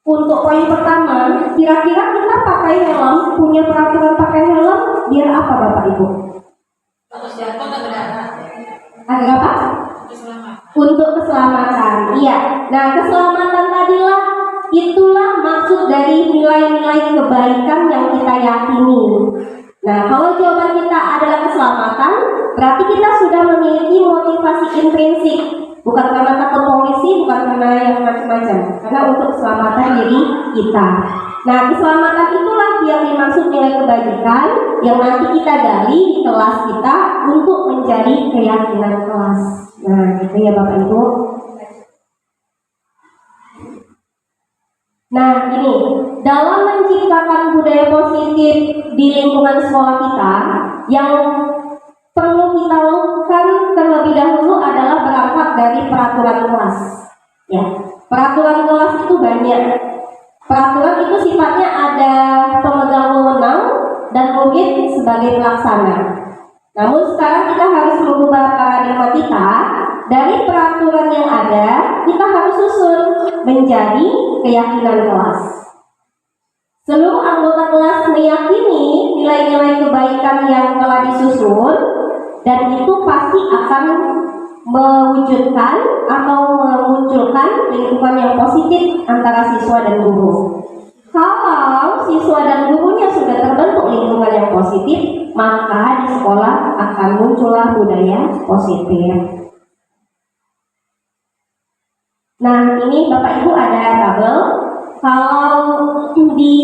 untuk poin pertama, kira-kira kita pakai helm, punya peraturan pakai helm, biar apa Bapak Ibu? Terus jatuh ke darah. Agar apa? Untuk keselamatan. Iya. Nah, keselamatan tadilah itulah maksud dari nilai-nilai kebaikan yang kita yakini. Nah, kalau jawaban kita adalah keselamatan, berarti kita sudah memiliki motivasi intrinsik, bukan karena takut polisi, bukan karena yang macam-macam, karena untuk keselamatan diri kita. Nah, keselamatan itulah yang dimaksud nilai kebaikan yang nanti kita gali di kelas kita untuk menjadi keyakinan kelas. Nah, gitu ya Bapak Ibu. Nah, ini dalam menciptakan budaya positif di lingkungan sekolah kita, yang perlu kita lakukan terlebih dahulu adalah berangkat dari peraturan kelas. Ya, peraturan kelas itu banyak. Peraturan itu sifatnya ada pemegang wewenang dan murid sebagai pelaksana. Namun sekarang kita harus mengubah paradigma kita. Dari peraturan yang ada, kita harus susun menjadi keyakinan kelas. Seluruh anggota kelas meyakini nilai-nilai kebaikan yang telah disusun, dan itu pasti akan mewujudkan atau memunculkan lingkungan yang positif antara siswa dan guru. Kalau siswa dan gurunya sudah terbentuk lingkungan yang positif, maka di sekolah akan muncullah budaya positif. Nah, ini Bapak Ibu ada tabel. Kalau di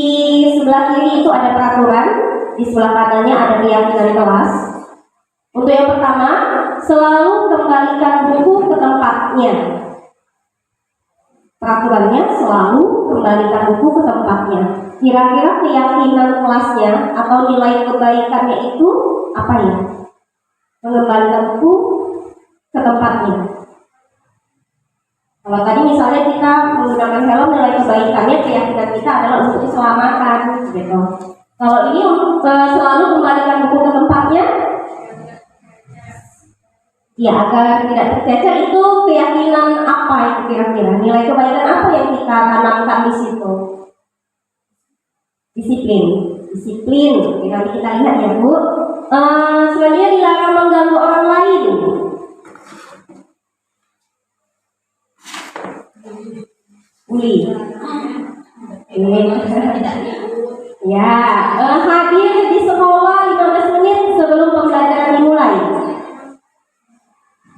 sebelah kiri itu ada peraturan, di sebelah kanannya ada keyakinan kelas. Untuk yang pertama, selalu kembalikan buku ke tempatnya. Peraturannya selalu kembalikan buku ke tempatnya. Kira-kira keyakinan kelasnya atau nilai kebaikannya itu apa ya? Mengembalikan buku ke tempatnya. Kalau tadi misalnya kita menggunakan helm, nilai kebaikannya, keyakinan kita adalah untuk keselamatan, gitu. Kalau ini untuk selalu kembalikan buku ke tempatnya, ya agar tidak tercecer, itu keyakinan apa itu kira-kira? Nilai kebaikan apa yang kita tanamkan di situ? Disiplin. Oke, nanti kita lihat ya Bu. Selanjutnya dilarang mengganggu orang lain. Uli. Ya, hadir di sekolah 15 menit sebelum pembelajaran dimulai.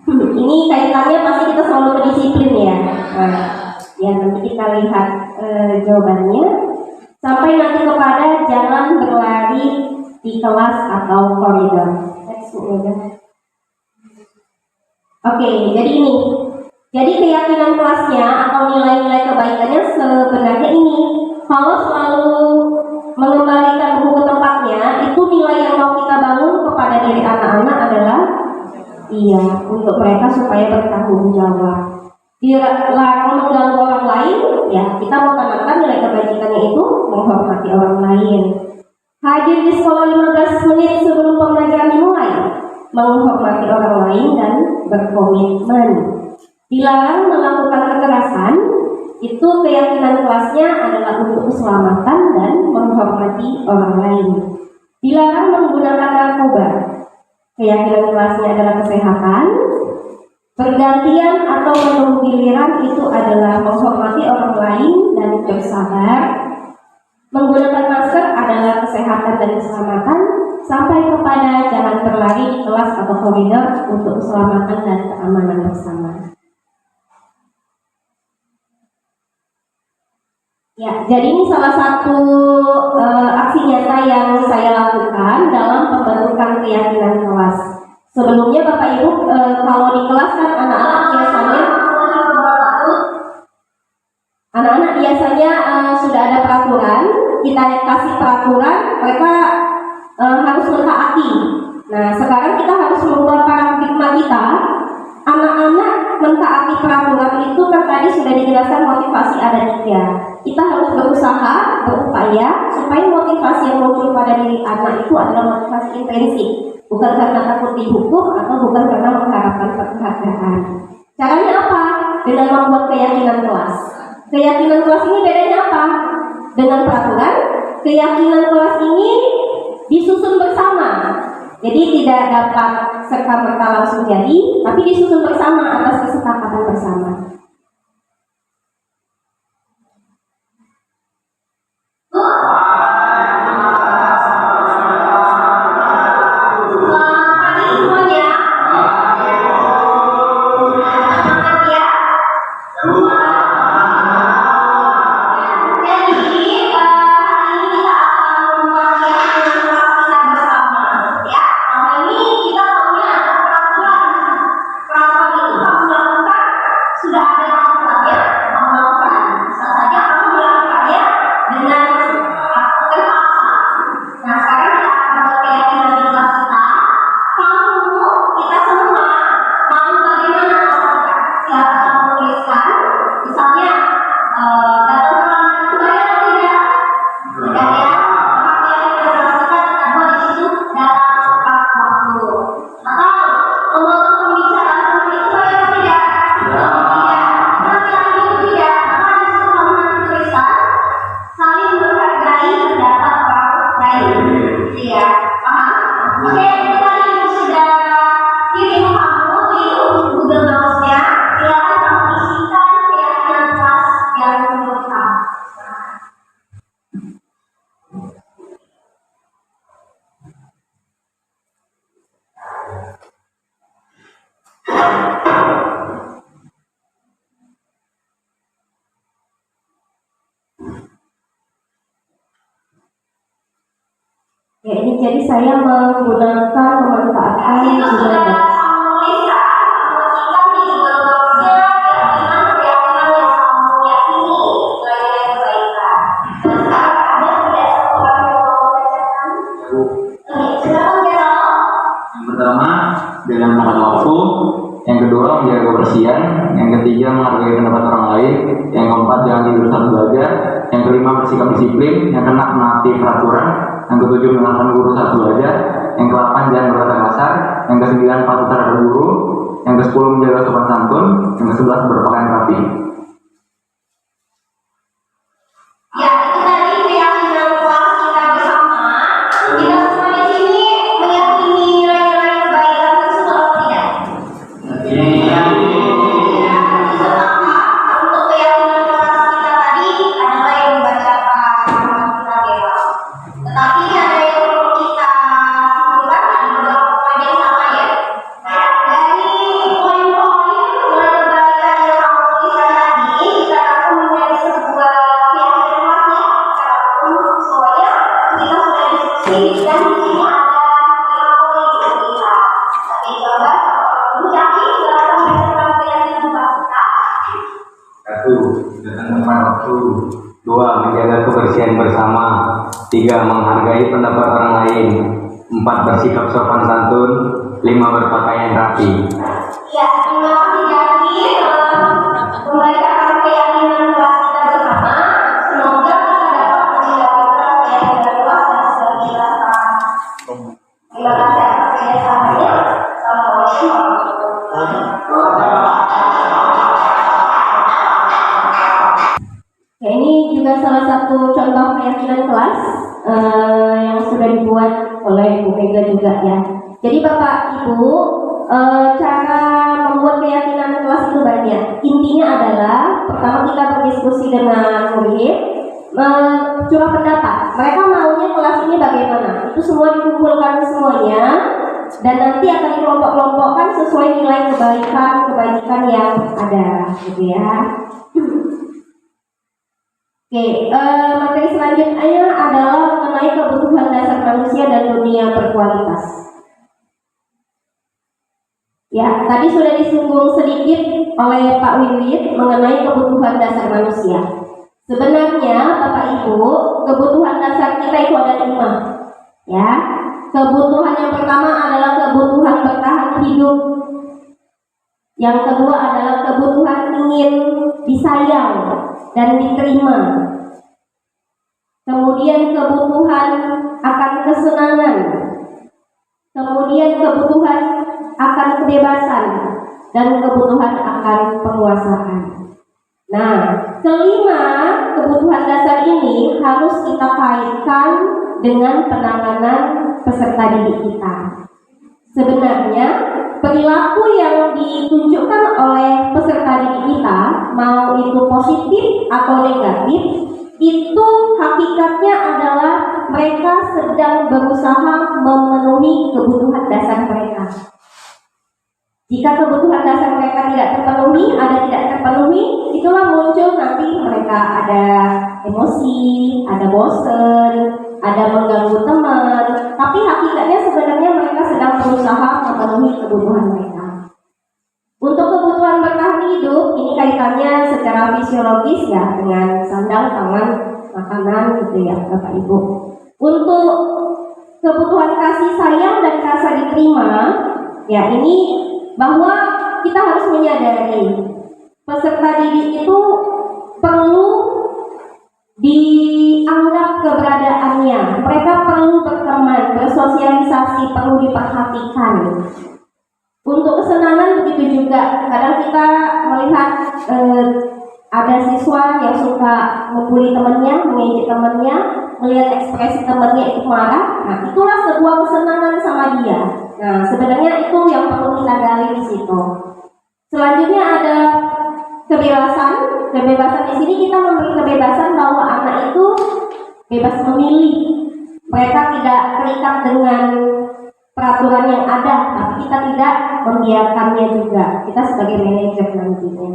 Ini kaitannya pasti kita selalu berdisiplin ya. Ya nanti kita lihat jawabannya. Sampai nanti kepada jangan berlari di kelas atau koridor. Oke, jadi ini. Jadi keyakinan kelasnya atau nilai-nilai kebaikannya sebenarnya ini. Kalau selalu mengembalikan buku ke tempatnya, itu nilai yang mau kita bangun kepada diri anak-anak adalah untuk mereka supaya bertanggung jawab. Dilarang mengganggu orang lain, ya kita mau tanamkan nilai kebaikannya itu menghormati orang lain. Hadir di sekolah 15 menit sebelum pembelajaran dimulai, menghormati orang lain dan berkomitmen. Dilarang melakukan kekerasan, itu keyakinan kelasnya adalah untuk keselamatan dan menghormati orang lain. Dilarang menggunakan narkoba, keyakinan kelasnya adalah kesehatan. Pergantian atau menunggu giliran itu adalah menghormati orang lain dan bersabar. Menggunakan masker adalah kesehatan dan keselamatan. Sampai kepada jangan berlari di kelas atau koridor untuk keselamatan dan keamanan bersama. Ya, jadi ini salah satu aksi nyata yang saya lakukan dalam pembentukan keyakinan kelas. Sebelumnya Bapak Ibu, kalau di kelas kan anak-anak biasanya sudah ada peraturan, kita kasih peraturan, mereka harus mentaati. Nah, sekarang kita harus merubah paradigma kita. Anak-anak mentaati peraturan itu kan tadi sudah dijelaskan motivasi ada 3. Kita harus berusaha, berupaya supaya motivasi yang muncul pada diri anak itu adalah motivasi intensif, bukan karena takut dihukum atau bukan karena mengharapkan penghargaan. Caranya apa? Dengan membuat keyakinan kelas. Keyakinan kelas ini bedanya apa? Dengan peraturan, keyakinan kelas ini disusun bersama. Jadi tidak dapat serta-merta langsung jadi, tapi disusun bersama atas kesepakatan bersama. Ya, ini jadi saya menggunakan memanfaatkan juga. Yang pertama, dengan tepat waktu. Yang kedua, menjaga kebersihan. Yang ketiga, menghargai pendapat orang lain. Yang keempat, jangan tidur satu aja. Yang kelima, bersikap disiplin. Yang keenam, menaati peraturan. Yang ketujuh, mendengarkan guru satu aja. Yang ke-8, jangan berkata kasar. Yang ke-9, patuh terhadap guru. Yang ke-10, menjaga sopan santun. Yang ke-11, berpakaian rapi. Ya, itu tadi keyakinan kelas kita bersama. Kita semua di sini meyakini nilai-nilai kebaikan tersebut atau tidak? Untuk keyakinan kelas kita tadi adalah yang dibacakan kita bebas. Tetapi ada yang perlu kita simpulkan, ada beberapa poin yang sama ya. Dari poin-poin nilai kebaikan yang kamu tuliskan tadi, kita akan menjadi sebuah keyakinan kelas ya. Karena semuanya kita sudah diskusi dan di sini ada 5 poin yang kita. Tapi coba kamu yakin silakan membacakan keyakinan kelas kita. 1. Datang tepat waktu. 2. Menjaga kebersihan bersama. 3. Menghargai pendapat orang lain. 4. Bersikap sopan santun. 5. Berpakaian rapi. Ya, terima kasih Jaki membacakan keyakinan kelas kita bersama. Semoga kita dapat mendapatkan keyakinan kelas yang sudah dijelaskan. Terima kasih atas kerjasamanya. Assalamualaikum warahmatullahi wabarakatuh. Ya, ini juga salah satu contoh keyakinan kelas yang sudah dibuat oleh Bu Mega juga ya. Jadi Bapak Ibu, cara membuat keyakinan kelas itu banyak. Intinya adalah pertama kita berdiskusi dengan murid, curah pendapat. Mereka maunya kelas ini bagaimana? Itu semua dikumpulkan semuanya dan nanti akan dikelompok-kelompokkan sesuai nilai kebaikan yang ada, gitu ya. Oke, materi selanjutnya adalah mengenai kebutuhan dasar manusia dan dunia berkualitas. Ya, tadi sudah disinggung sedikit oleh Pak Wiwit mengenai kebutuhan dasar manusia. Sebenarnya, Bapak Ibu, kebutuhan dasar kita itu ada 5. Ya, kebutuhan yang pertama adalah kebutuhan bertahan hidup. Yang kedua adalah kebutuhan ingin disayang dan diterima. Kemudian kebutuhan akan kesenangan. Kemudian kebutuhan akan kebebasan dan kebutuhan akan penguasaan. Nah, kelima kebutuhan dasar ini harus kita kaitkan dengan penanganan peserta didik kita. Sebenarnya perilaku yang ditunjukkan oleh peserta didik kita, mau itu positif atau negatif, itu hakikatnya adalah mereka sedang berusaha memenuhi kebutuhan dasar mereka. Jika kebutuhan dasar mereka tidak terpenuhi, tidak terpenuhi, itulah muncul nanti mereka ada emosi, ada bosan, ada mengganggu teman. Tapi hakikatnya sebenarnya mereka sedang berusaha memenuhi kebutuhan mereka. Untuk kebutuhan bertahan hidup, ini kaitannya secara fisiologis ya dengan sandang, pangan, makanan gitu ya Bapak Ibu. Untuk kebutuhan kasih sayang dan rasa diterima, ya ini bahwa kita harus menyadari peserta didik itu perlu dianggap keberadaannya. Mereka perlu berteman, bersosialisasi, perlu diperhatikan. Untuk kesenangan begitu juga. Kadang kita melihat ada siswa yang suka membuli temannya, mengejek temannya, melihat ekspresi temannya itu marah. Nah, itulah sebuah kesenangan sama dia. Nah, sebenarnya itu yang perlu kita gali di situ. Selanjutnya ada kebebasan. Kebebasan di sini kita memberi kebebasan bahwa anak itu bebas memilih. Mereka tidak terikat dengan peraturan yang ada, tapi kita tidak membiarkannya juga. Kita sebagai manajer nantinya.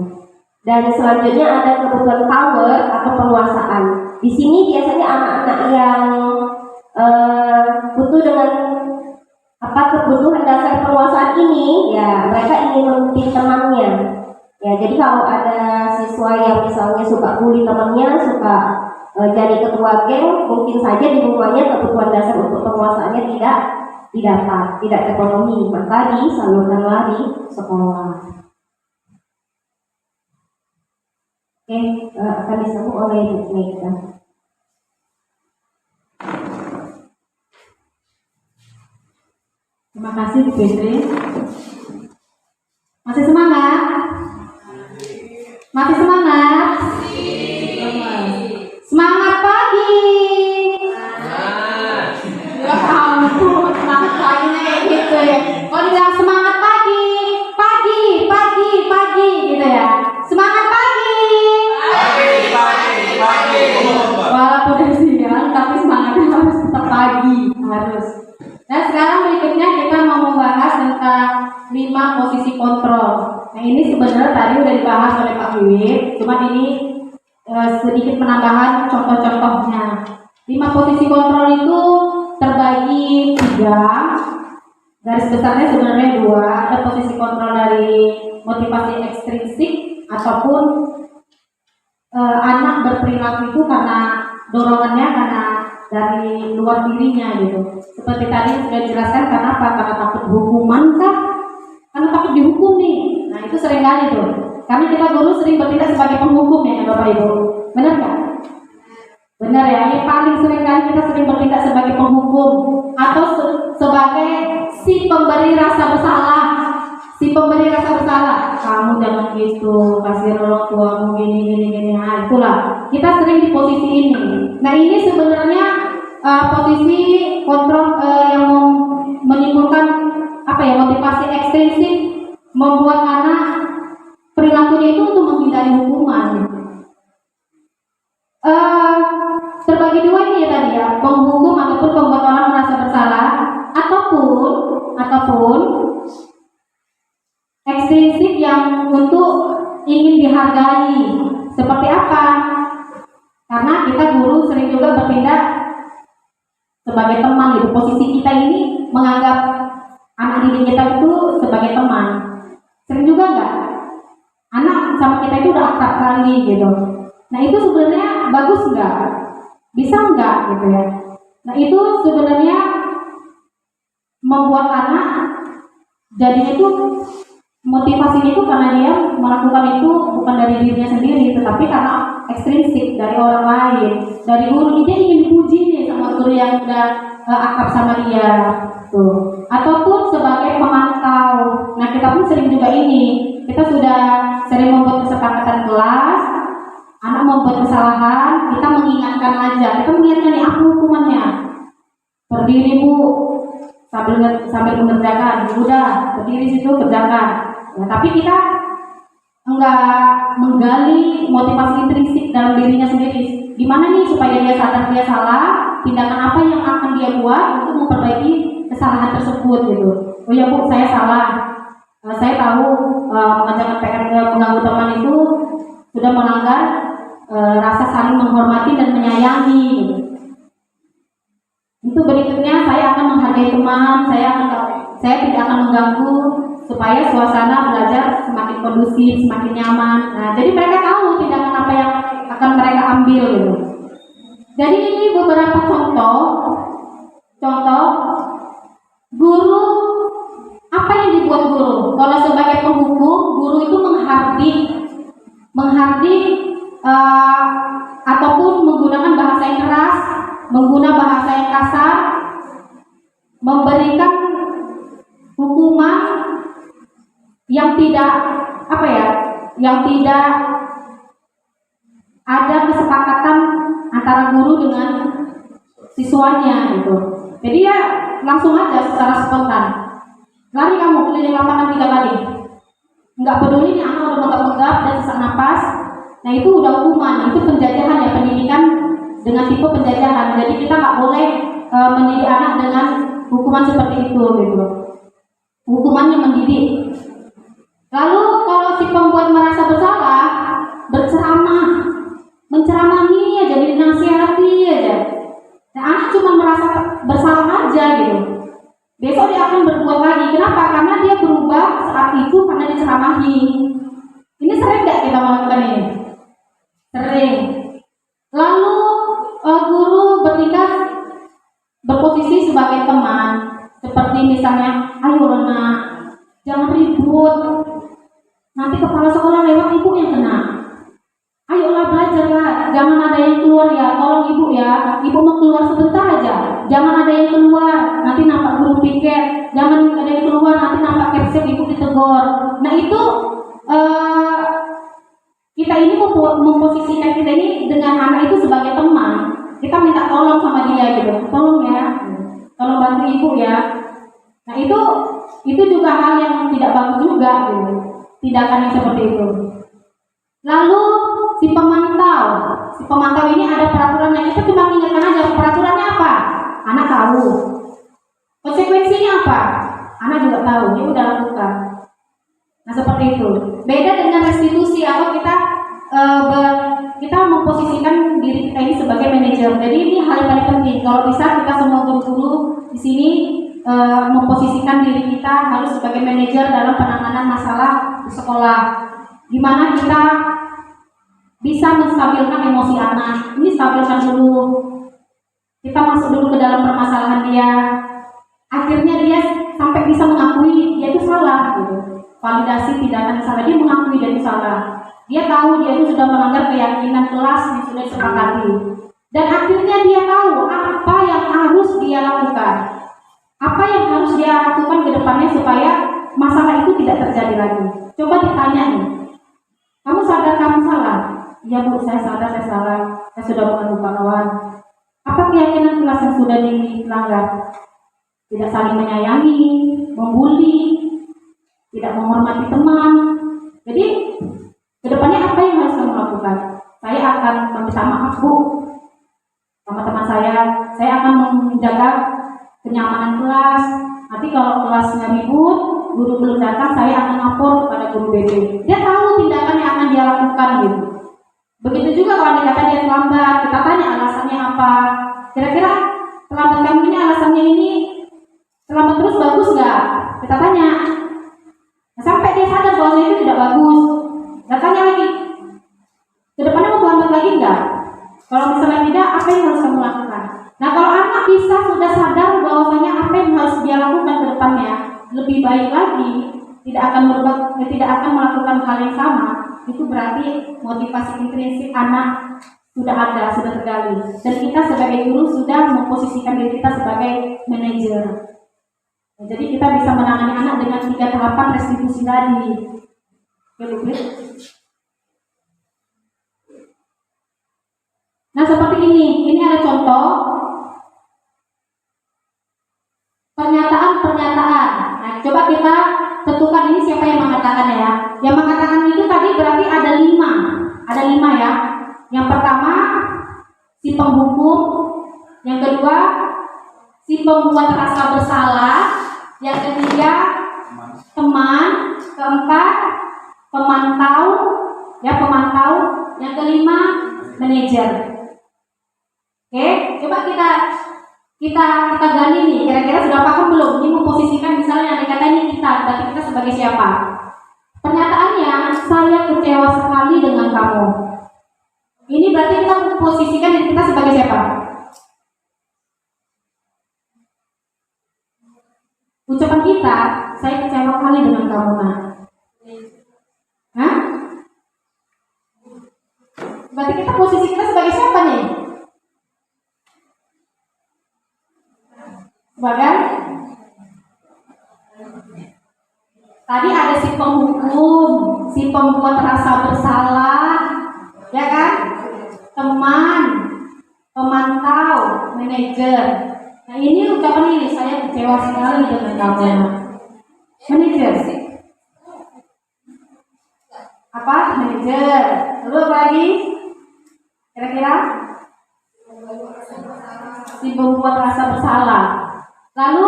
Dan selanjutnya ada kebutuhan power atau penguasaan. Di sini biasanya anak-anak yang butuh dengan kebutuhan dasar penguasaan ini, ya mereka ingin memimpin temannya. Ya, jadi kalau ada siswa yang misalnya suka bully temannya, suka jadi ketua geng, mungkin saja di rumahnya kebutuhan dasar untuk penguasaannya tidak terpenuhi, maka disalurkanlah di sekolah. Oke, akan disambung oleh Bu Mega. Terima kasih Bu Fitri. Masih semangat? Masih semangat? Semangat pagi. Ya ampun, semangat pagi gitu ya. Kalau dibilang semangat pagi, pagi, pagi, pagi gitu ya. Semangat pagi. Pagi. Walaupun udah siang, tapi semangatnya harus tetap pagi, harus. Nah, sekarang berikutnya kita mau membahas tentang 5 posisi kontrol. Nah, ini sebenarnya tadi udah dibahas oleh Pak Wiwit, cuma ini sedikit penambahan contoh-contohnya. 5 posisi kontrol itu terbagi 3. Garis besarnya sebenarnya 2. Ada posisi kontrol dari motivasi ekstrinsik ataupun anak berperilaku itu karena dorongannya, karena dari luar dirinya gitu. Seperti tadi sudah dijelaskan, kenapa? Karena takut hukuman kah? Karena takut dihukum nih. Nah, itu sering kali tuh. Karena kita guru sering bertindak sebagai penghukum ya Bapak Ibu. Benar nggak? Benar ya. Yang paling sering kali kita sering bertindak sebagai penghukum atau sebagai si pemberi rasa bersalah. Si pemberi rasa bersalah. Kamu jangan gitu, kasih orang tuamu gini. Nah, itulah. Kita sering di posisi ini. Nah, ini sebenarnya posisi kontrol yang menimbulkan motivasi ekstrinsik, membuat anak perilakunya itu untuk menghindari hukuman. Terbagi 2 ini ya tadi ya, menghukum ataupun membuat orang merasa bersalah, ataupun ekstrinsik yang untuk ingin dihargai. Seperti apa? Karena kita guru sering juga bertindak sebagai teman gitu. Posisi kita ini menganggap anak didik kita itu sebagai teman. Sering juga enggak? Anak sama kita itu udah akrab kali gitu. Nah, itu sebenarnya bagus enggak? Bisa enggak gitu ya? Nah, itu sebenarnya membuat anak jadinya itu motivasinya itu karena dia melakukan itu bukan dari dirinya sendiri, tetapi karena ekstrinsik dari orang lain, dari guru. Dia ingin dipuji nih sama guru yang udah akrab sama dia tuh, ataupun sebagai pemantau. Nah, kita pun sering juga ini, kita sudah sering membuat kesepakatan kelas, anak membuat kesalahan, kita mengingatkan aja, kita mengingatkan nih apa hukumannya, berdiri bu, sambil mengerjakan, udah berdiri situ kerjakan. Ya, tapi kita enggak menggali motivasi intrinsik dalam dirinya sendiri. Gimana nih supaya dia sadar dia salah, tindakan apa yang akan dia buat untuk memperbaiki kesalahan tersebut gitu. Oh ya bu, saya salah. Saya tahu mengerjakan PR mengganggu teman itu sudah melanggar rasa saling menghormati dan menyayangi gitu. Itu berikutnya saya akan menghargai teman, saya tidak akan mengganggu supaya suasana belajar semakin kondusif, semakin nyaman. Nah, jadi mereka tahu tindakan apa yang akan mereka ambil gitu. Jadi ini beberapa contoh guru, apa yang dibuat guru. Kalau sebagai penghukum, guru itu menghardik ataupun menggunakan bahasa yang keras, menggunakan bahasa yang kasar, memberikan hukuman yang tidak ada kesepakatan antara guru dengan siswanya gitu. Jadi ya langsung aja secara spontan, lari kamu keliling lapangan 3 kali, nggak peduli nih anak udah megap-megap dan sesak napas. Nah itu udah hukuman, itu penjajahan ya, pendidikan dengan tipe penjajahan. Jadi kita nggak boleh mendidik anak dengan hukuman seperti itu gitu. Hukumannya mendidik. Lalu kalau si pembuat merasa bersalah, menceramahi aja, dinasihati aja. Nah, anak cuma merasa bersalah aja gitu. Besok dia akan berbuat lagi. Kenapa? Karena dia berubah saat itu karena diceramahi. Ini sering nggak kita melakukan ini? Sering. Lalu guru berposisi sebagai teman, seperti misalnya, ayo nak, jangan ribut. Nanti kepala sekolah lewat, ibu yang kena. Ayolah belajarlah, jangan ada yang keluar ya, tolong ibu ya, ibu mau keluar sebentar aja, jangan ada yang keluar, nanti nampak guru piket, jangan ada yang keluar, nanti nampak capsek, ibu ditegur. Nah itu kita ini memposisikan kita ini dengan anak itu sebagai teman, kita minta tolong sama dia gitu, tolong ya, tolong bantu ibu ya. Nah itu juga hal yang tidak bagus juga gitu, tindakan yang seperti itu. Lalu si pemantau ini ada peraturannya, kita cuma ingatkan aja peraturannya apa, anak tahu, konsekuensinya apa, anak juga tahu, dia udah lakukan. Nah seperti itu. Beda dengan restitusi atau kita memposisikan diri kita ini sebagai manajer. Jadi ini hal yang paling penting. Kalau bisa kita semua guru-guru di sini memposisikan diri kita harus sebagai manajer dalam penanganan masalah di sekolah. Gimana kita bisa menstabilkan emosi anak. Ini stabilkan dulu. Kita masuk dulu ke dalam permasalahan dia. Akhirnya dia sampai bisa mengakui dia itu salah gitu. Validasi tindakan salah, dia mengakui dia itu salah. Dia tahu dia itu sudah melanggar keyakinan kelas yang sudah disepakati. Dan akhirnya dia tahu apa yang harus dia lakukan. Apa yang harus dia lakukan ke depannya supaya masalah itu tidak terjadi lagi. Coba ditanya nih, kamu sadar kamu salah? Ya bu, saya sadar saya salah. Saya sudah mengganggu kawan. Apa keyakinan kelas yang sudah dilanggar? Tidak saling menyayangi, membuli, tidak menghormati teman. Jadi kedepannya apa yang harus kamu lakukan? Saya akan meminta maaf bu sama teman saya akan menjaga kenyamanan kelas. Nanti kalau kelasnya ribut, guru belum datang, saya akan lapor kepada guru BB. Dia tahu tindakan yang akan dia lakukan gitu. Begitu juga kalau dikata dia terlambat, kita tanya alasannya apa. Kira-kira terlambat kamu ini alasannya ini terlambat terus bagus nggak? Kita tanya. Nah, sampai dia sadar bahwa itu tidak bagus. Kita tanya lagi. Kedepannya mau terlambat lagi nggak? Kalau misalnya tidak, apa yang harus kamu lakukan? Nah kalau anak bisa sudah sadar bahwasanya apa yang harus dia lakukan ke depannya lebih baik lagi, tidak akan melakukan hal yang sama, itu berarti motivasi intrinsik anak sudah ada, sudah tergali. Dan kita sebagai guru sudah memposisikan diri kita sebagai manajer. Jadi kita bisa menangani anak dengan 3 tahapan restitusi tadi. Oke, Bu. Nah, seperti ini ada contoh pernyataan. Nah, coba kita tentukan ini siapa yang mengatakan ya. Yang mengatakan itu tadi berarti ada 5 ya. Yang pertama si penghukum, yang kedua si pembuat rasa bersalah, yang ketiga teman, keempat pemantau, yang kelima manajer. Oke, coba kita gali nih, kira-kira sudah paham belum? Ini memposisikan misalnya ada kata ini kita, berarti kita sebagai siapa? Pernyataannya, saya kecewa sekali dengan kamu. Ini berarti kita memposisikan diri kita sebagai siapa? Ucapan kita, saya kecewa sekali dengan kamu, Nak. Hah? Berarti kita posisi kita sebagai siapa nih? Sebagai tadi ada si penghukum, si pembuat rasa bersalah, ya kan? Teman, pemantau, manajer. Nah ini ucapan ini, saya kecewa sekali dengan kamu. Manajer. Apa? Manajer. Lalu apa lagi? Kira-kira? Si pembuat rasa bersalah. Lalu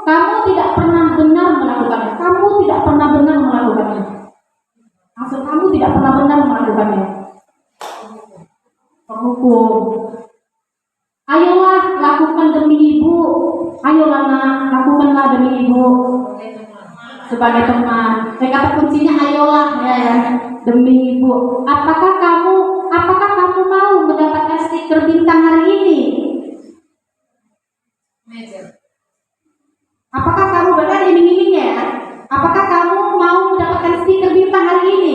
kamu tidak pernah benar melakukannya. Maksud kamu tidak pernah benar melakukannya. Penghukum. Ayolah lakukan demi ibu. Ayolah nak, lakukanlah demi ibu. Sebagai teman. Kata kuncinya ayolah ya, demi ibu. Apakah kamu mau mendapatkan stiker bintang hari ini? Apakah kamu berada di iming-iming ya? Apakah kamu mau mendapatkan stiker bintang hari ini?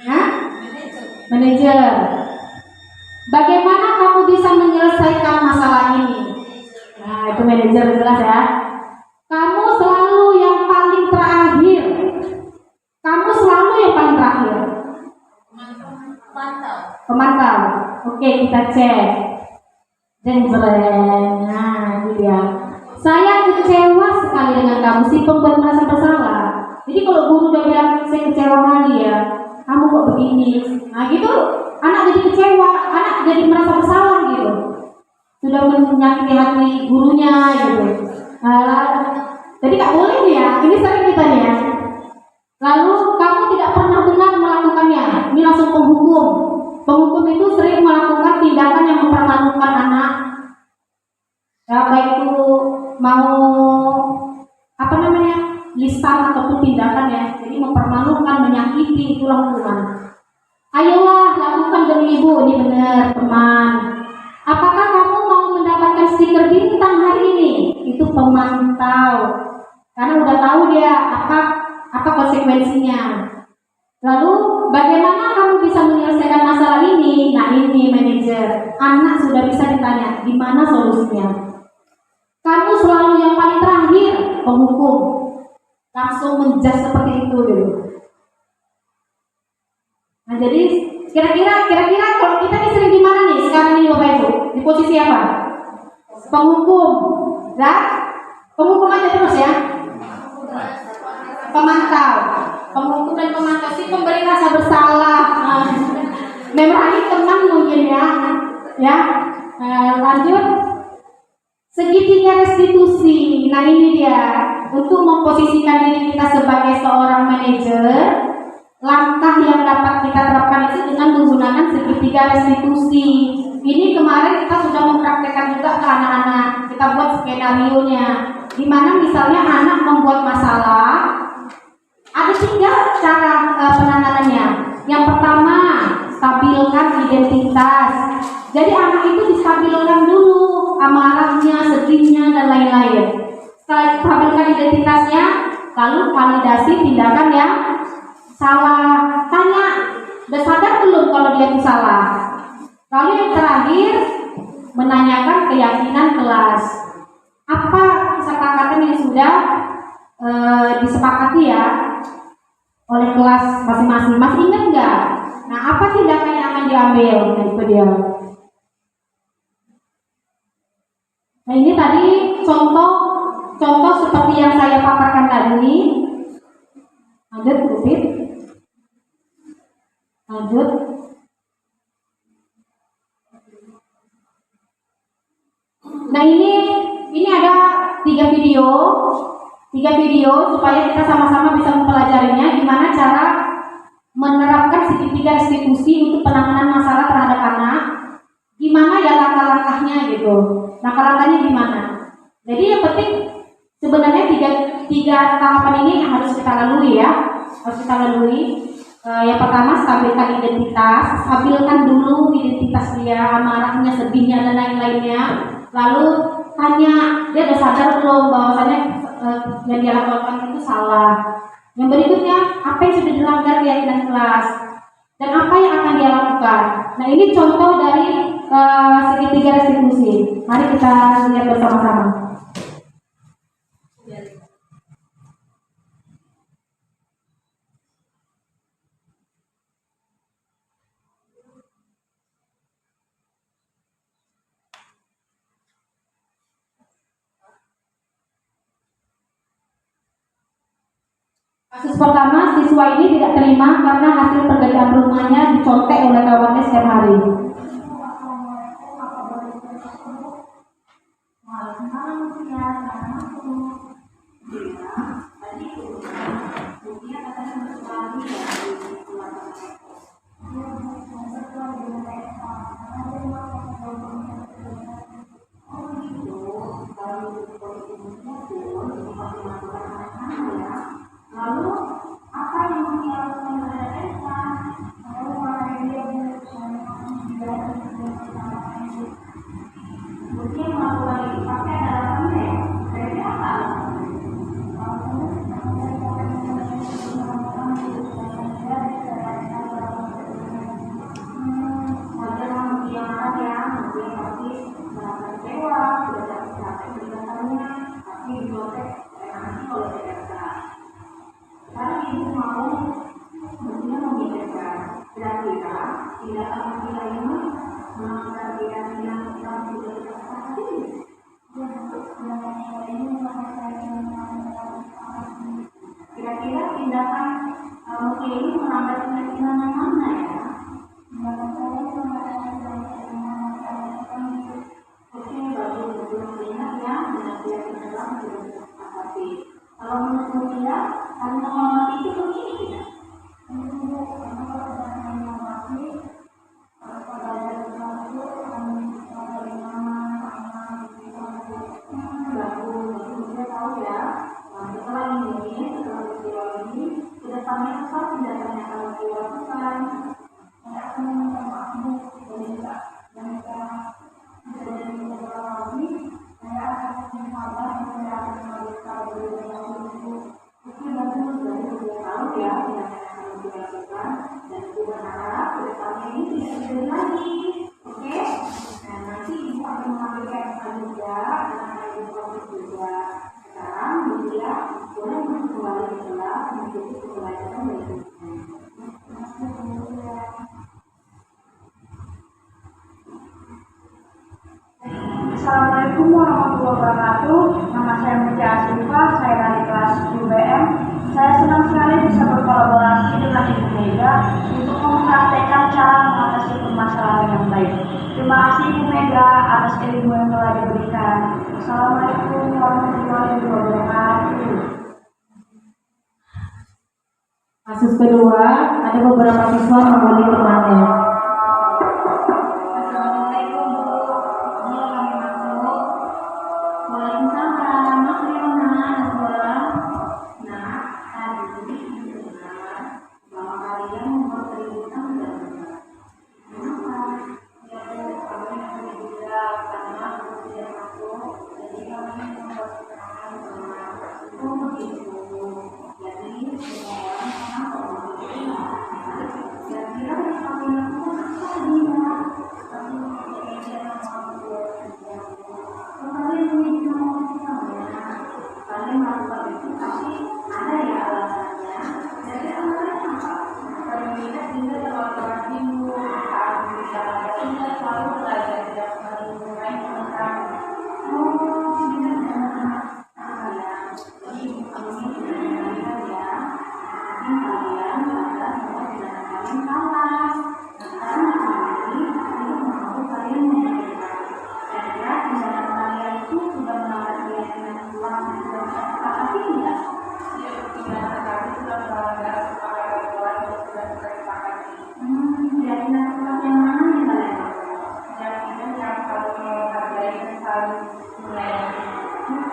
Hah? Manajer. Bagaimana kamu bisa menyelesaikan masalah ini? Nah, itu manajer jelas ya. Kamu selalu yang paling terakhir. Pemantau. Oke, kita cek. Nah, ini dia. Saya kecewa sekali dengan kamu, si pembuat merasa bersalah. Jadi kalau guru udah bilang saya kecewa kali ya, kamu kok begini? Nah gitu, anak jadi kecewa, anak jadi merasa bersalah gitu. Sudah menyakiti hati gurunya gitu. Jadi nggak boleh nih ya, ini sering kita nih ya. Lalu kamu tidak pernah benar melakukannya. Ini langsung penghukum. Penghukum itu sering melakukan tindakan yang mempermalukan anak. Ya, baik itu mau lisan ataupun tindakan ya. Jadi mempermalukan, menyakiti, itulah hukuman. Ayolah lakukan demi ibu, ini benar teman. Apakah kamu mau mendapatkan stiker bintang hari ini? Itu pemantau. Karena udah tahu dia apa konsekuensinya. Lalu bagaimana kamu bisa menyelesaikan masalah ini? Nah ini manajer, anak sudah bisa ditanya di mana solusinya. Kamu selalu yang paling terakhir, penghukum, langsung menjas seperti itu gitu. Nah jadi kira-kira kalau kita ini sering di mana nih sekarang ini Bapak Ibu? Di posisi apa? Penghukum, ya? Penghukum aja terus ya. Pemantau, penghukum dan pemantau, si pemberi rasa bersalah. Memang teman mungkin ya. Lanjut, segitiga restitusi. Nah ini dia, untuk memposisikan diri kita sebagai seorang manajer, langkah yang dapat kita terapkan itu dengan menggunakan segitiga restitusi. Ini kemarin kita sudah mempraktekkan juga ke anak-anak. Kita buat skenario-nya, di mana misalnya anak membuat masalah. Ada 3 cara penanganannya. Yang pertama, stabilkan identitas. Jadi anak itu distabilkan dulu amarahnya, sedihnya dan lain-lain. Setelah stabilkan identitas validasi tindakan yang salah. Tanya, udah sadar belum kalau dia itu salah? Lalu yang terakhir, menanyakan keyakinan kelas. Apa kesepakatan yang sudah disepakati ya oleh kelas masing-masing? Masih ingat nggak? Nah, apa tindakan yang akan diambil? Nah, itu dia. Nah, ini tadi contoh seperti yang saya paparkan tadi. Lanjut, Bupit. Lanjut. Nah, ini ada tiga video supaya kita sama-sama bisa mempelajarinya gimana cara menerapkan segitiga restitusi untuk penanganan masalah terhadap anak. Gimana ya langkah-langkahnya gitu. Langkah-langkahnya gimana? Jadi yang penting sebenarnya tiga tahapan ini yang harus kita lalui ya. Yang pertama, stabilkan identitas, stabilkan dulu identitas dia, amarahnya, sedihnya dan lain-lainnya. Lalu tanya, dia udah sadar belum bahwasanya yang dia lakukan itu salah. Yang berikutnya, apa yang sudah dilanggar keyakinan kelas dan apa yang akan dia lakukan. Nah, ini contoh dari segitiga restitusi. Mari kita lihat bersama-sama. Kasus pertama, siswa ini tidak terima karena hasil pekerjaan rumahnya dicontek oleh kawannya setiap hari. Lalu apa yang dilakukan oleh Elsa? Kemudian melakukan itu pakai alasannya ya, dari apa? Wajar yang ada yang mungkin pasti merasa kecewa, tidak dapat kegiatannya, tapi diprotek nanti oleh Elsa. Sekarang ibu mau mestinya memikirkan kira-kira tindakan kita ini melakukan keyakinan kita sudah disepakati. Kira-kira tindakan mungkin ini melanggar keyakinan yang mana ya? Oke, belum ingat ya dengan keyakinan yang sudah disepakati. Kalau menurut dia, karena menghormati itu begini tidak? Assalamualaikum warahmatullahi wabarakatuh. Nama saya Mutia Asyifa, saya dari kelas UBM. Saya senang sekali bisa berkolaborasi dengan Ibu Mega untuk mempraktekkan cara mengatasi permasalahan yang baik. Terima kasih Ibu Mega atas ilmu yang telah diberikan. Assalamualaikum warahmatullahi wabarakatuh. Kasus kedua, ada beberapa siswa membuli temannya.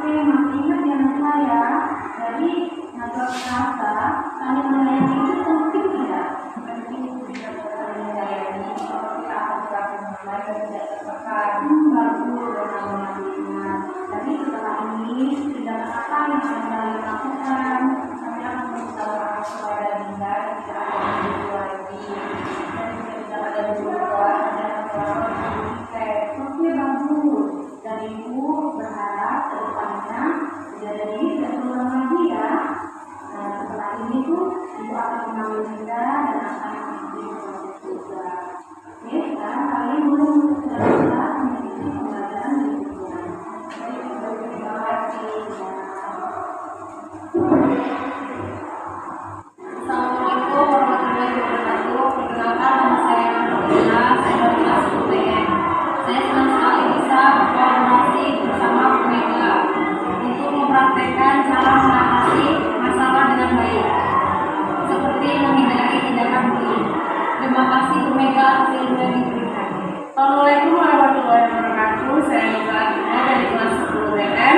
Oke, masih ingat ya Najwa ya? Jadi Najwa merasa saling menyayangi itu penting tidak? Penting juga saling menyayangi. Kalau kita akan mulai dan tidak tertekan, bagus dan ingat. Tapi setelah ini tidak apa yang akan kalian lakukan. Saya akan berusaha supaya Dinda tidak ada yang dulu lagi dan tidak ada berubah dan oke bagus. Dan ibu berharap ke depannya kejadian ini tidak terulang lagi ya. Nah, setelah ini tuh ibu akan mengambil Dinda dan akan mengambil juga. Oke, sekarang kalian belum sudah mengikuti pembelajaran di buku. Terima kasih. Assalamualaikum warahmatullahi wabarakatuh. Perkenalkan nama saya Nurina, saya dari kelas 10 Saya senang sekali bisa berkolaborasi bersama Bu Mega untuk mempraktekkan cara mengatasi masalah dengan baik, seperti menghindari tindakan bullying. Terima kasih Bu Mega atas ilmu yang diberikan. Assalamualaikum warahmatullahi wabarakatuh. Saya Nurina dari kelas 10 BM.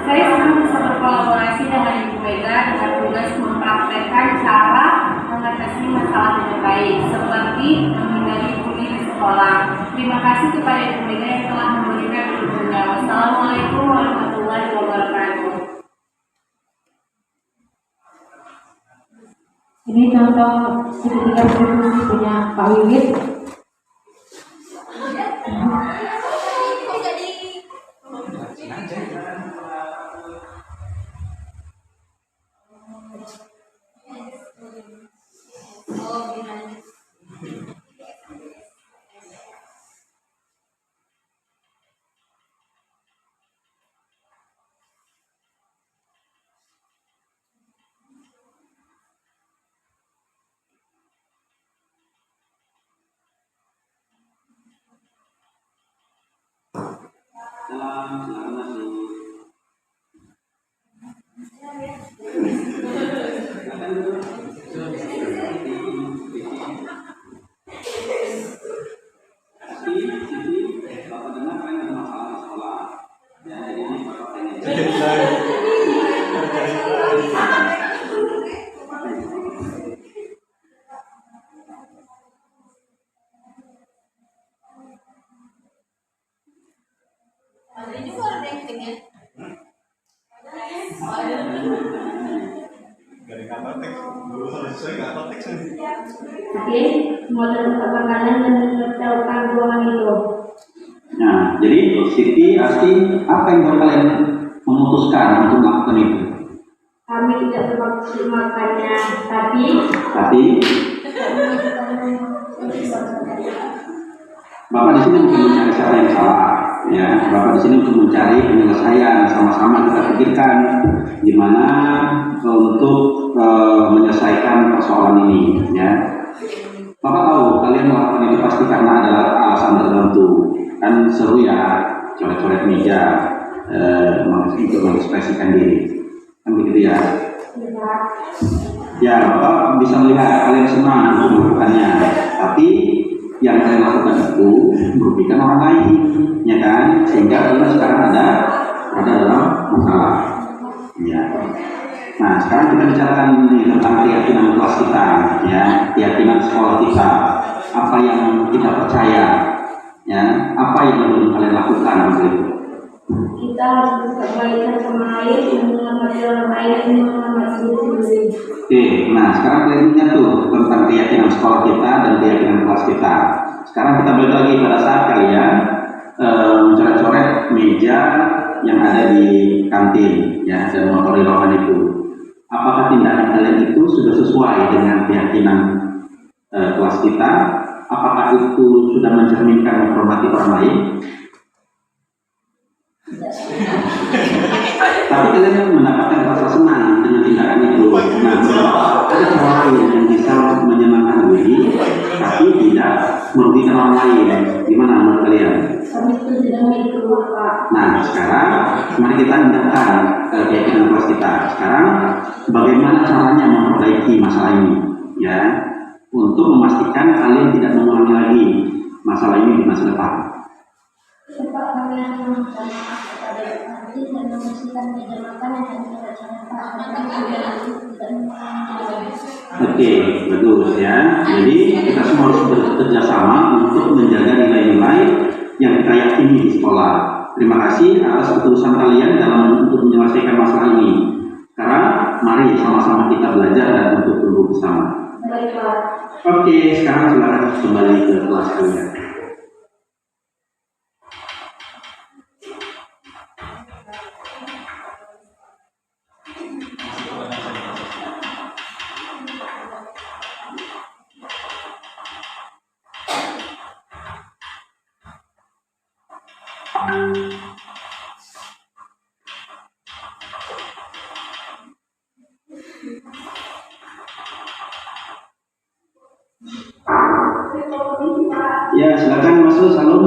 Saya senang bisa berkolaborasi dengan Ibu Mega dengan tugas mempraktekkan cara mengatasi masalah dengan baik, seperti menghindari bullying di sekolah. Terima kasih kepada Ibu Mega yang telah memberikan ilmunya. Wassalamualaikum warahmatullahi wabarakatuh. Ini contoh segitiga diskusi punya Pak Wiwit. Oke, mau tetap makanan dan menetapkan ruangan itu. Nah, jadi Siti, Asti, apa yang buat kalian memutuskan untuk melakukan itu? Kami tidak bermaksud makannya, tapi Bapak di sini bukan mencari siapa yang salah, ya. Bapak di sini untuk mencari penyelesaian, sama-sama kita pikirkan gimana untuk menyelesaikan persoalan ini, ya. Bapak tahu kalian melakukan itu pasti karena ada alasan tertentu, kan seru ya, coret-coret meja untuk mengekspresikan diri, kan begitu ya. Ya, Bapak bisa melihat kalian senang untuk melakukannya, tapi yang kalian lakukan itu merugikan orang lain, ya kan? Sehingga kita sekarang ada dalam masalah. Ya. Nah, sekarang kita bicarakan tentang keyakinan kelas kita, ya, keyakinan sekolah kita, apa yang kita percaya, ya, apa yang belum kalian lakukan begitu. kita harus berkebaikan sama lain, menghormati orang lain, dan menghormati diri sendiri. Oke, nah sekarang kalian ingat tuh tentang keyakinan sekolah kita dan keyakinan kelas kita. Sekarang kita balik lagi pada saat kalian mencoret-coret meja yang ada di kantin, ya, dan motor di ruangan itu. Apakah tindakan kalian itu sudah sesuai dengan keyakinan kelas kita? Apakah itu sudah mencerminkan menghormati orang lain? Tapi kalian mendapatkan rasa senang dengan tindakan itu. Nah, ada cara lain yang bisa menyenangkan diri, tapi tidak merugikan orang lain. Gimana menurut kalian? Kami sedang itu Pak. Nah, sekarang mari kita indahkan keyakinan kelas kita. Sekarang bagaimana caranya memperbaiki masalah ini, ya, untuk memastikan kalian tidak mengulangi lagi masalah ini di masa depan. Pak, kami meminta maaf kepada rajin dan membersihkan meja makan yang tadi kita Pak. Oke, bagus ya. Jadi kita semua harus bekerja sama untuk menjaga nilai-nilai yang kita yakini di sekolah. Terima kasih atas ketulusan kalian dalam untuk menyelesaikan masalah ini. Sekarang mari sama-sama kita belajar dan untuk tumbuh bersama. Baik, Pak. Oke, sekarang silakan kembali ke kelas kalian. Ya, silakan masuk Salum.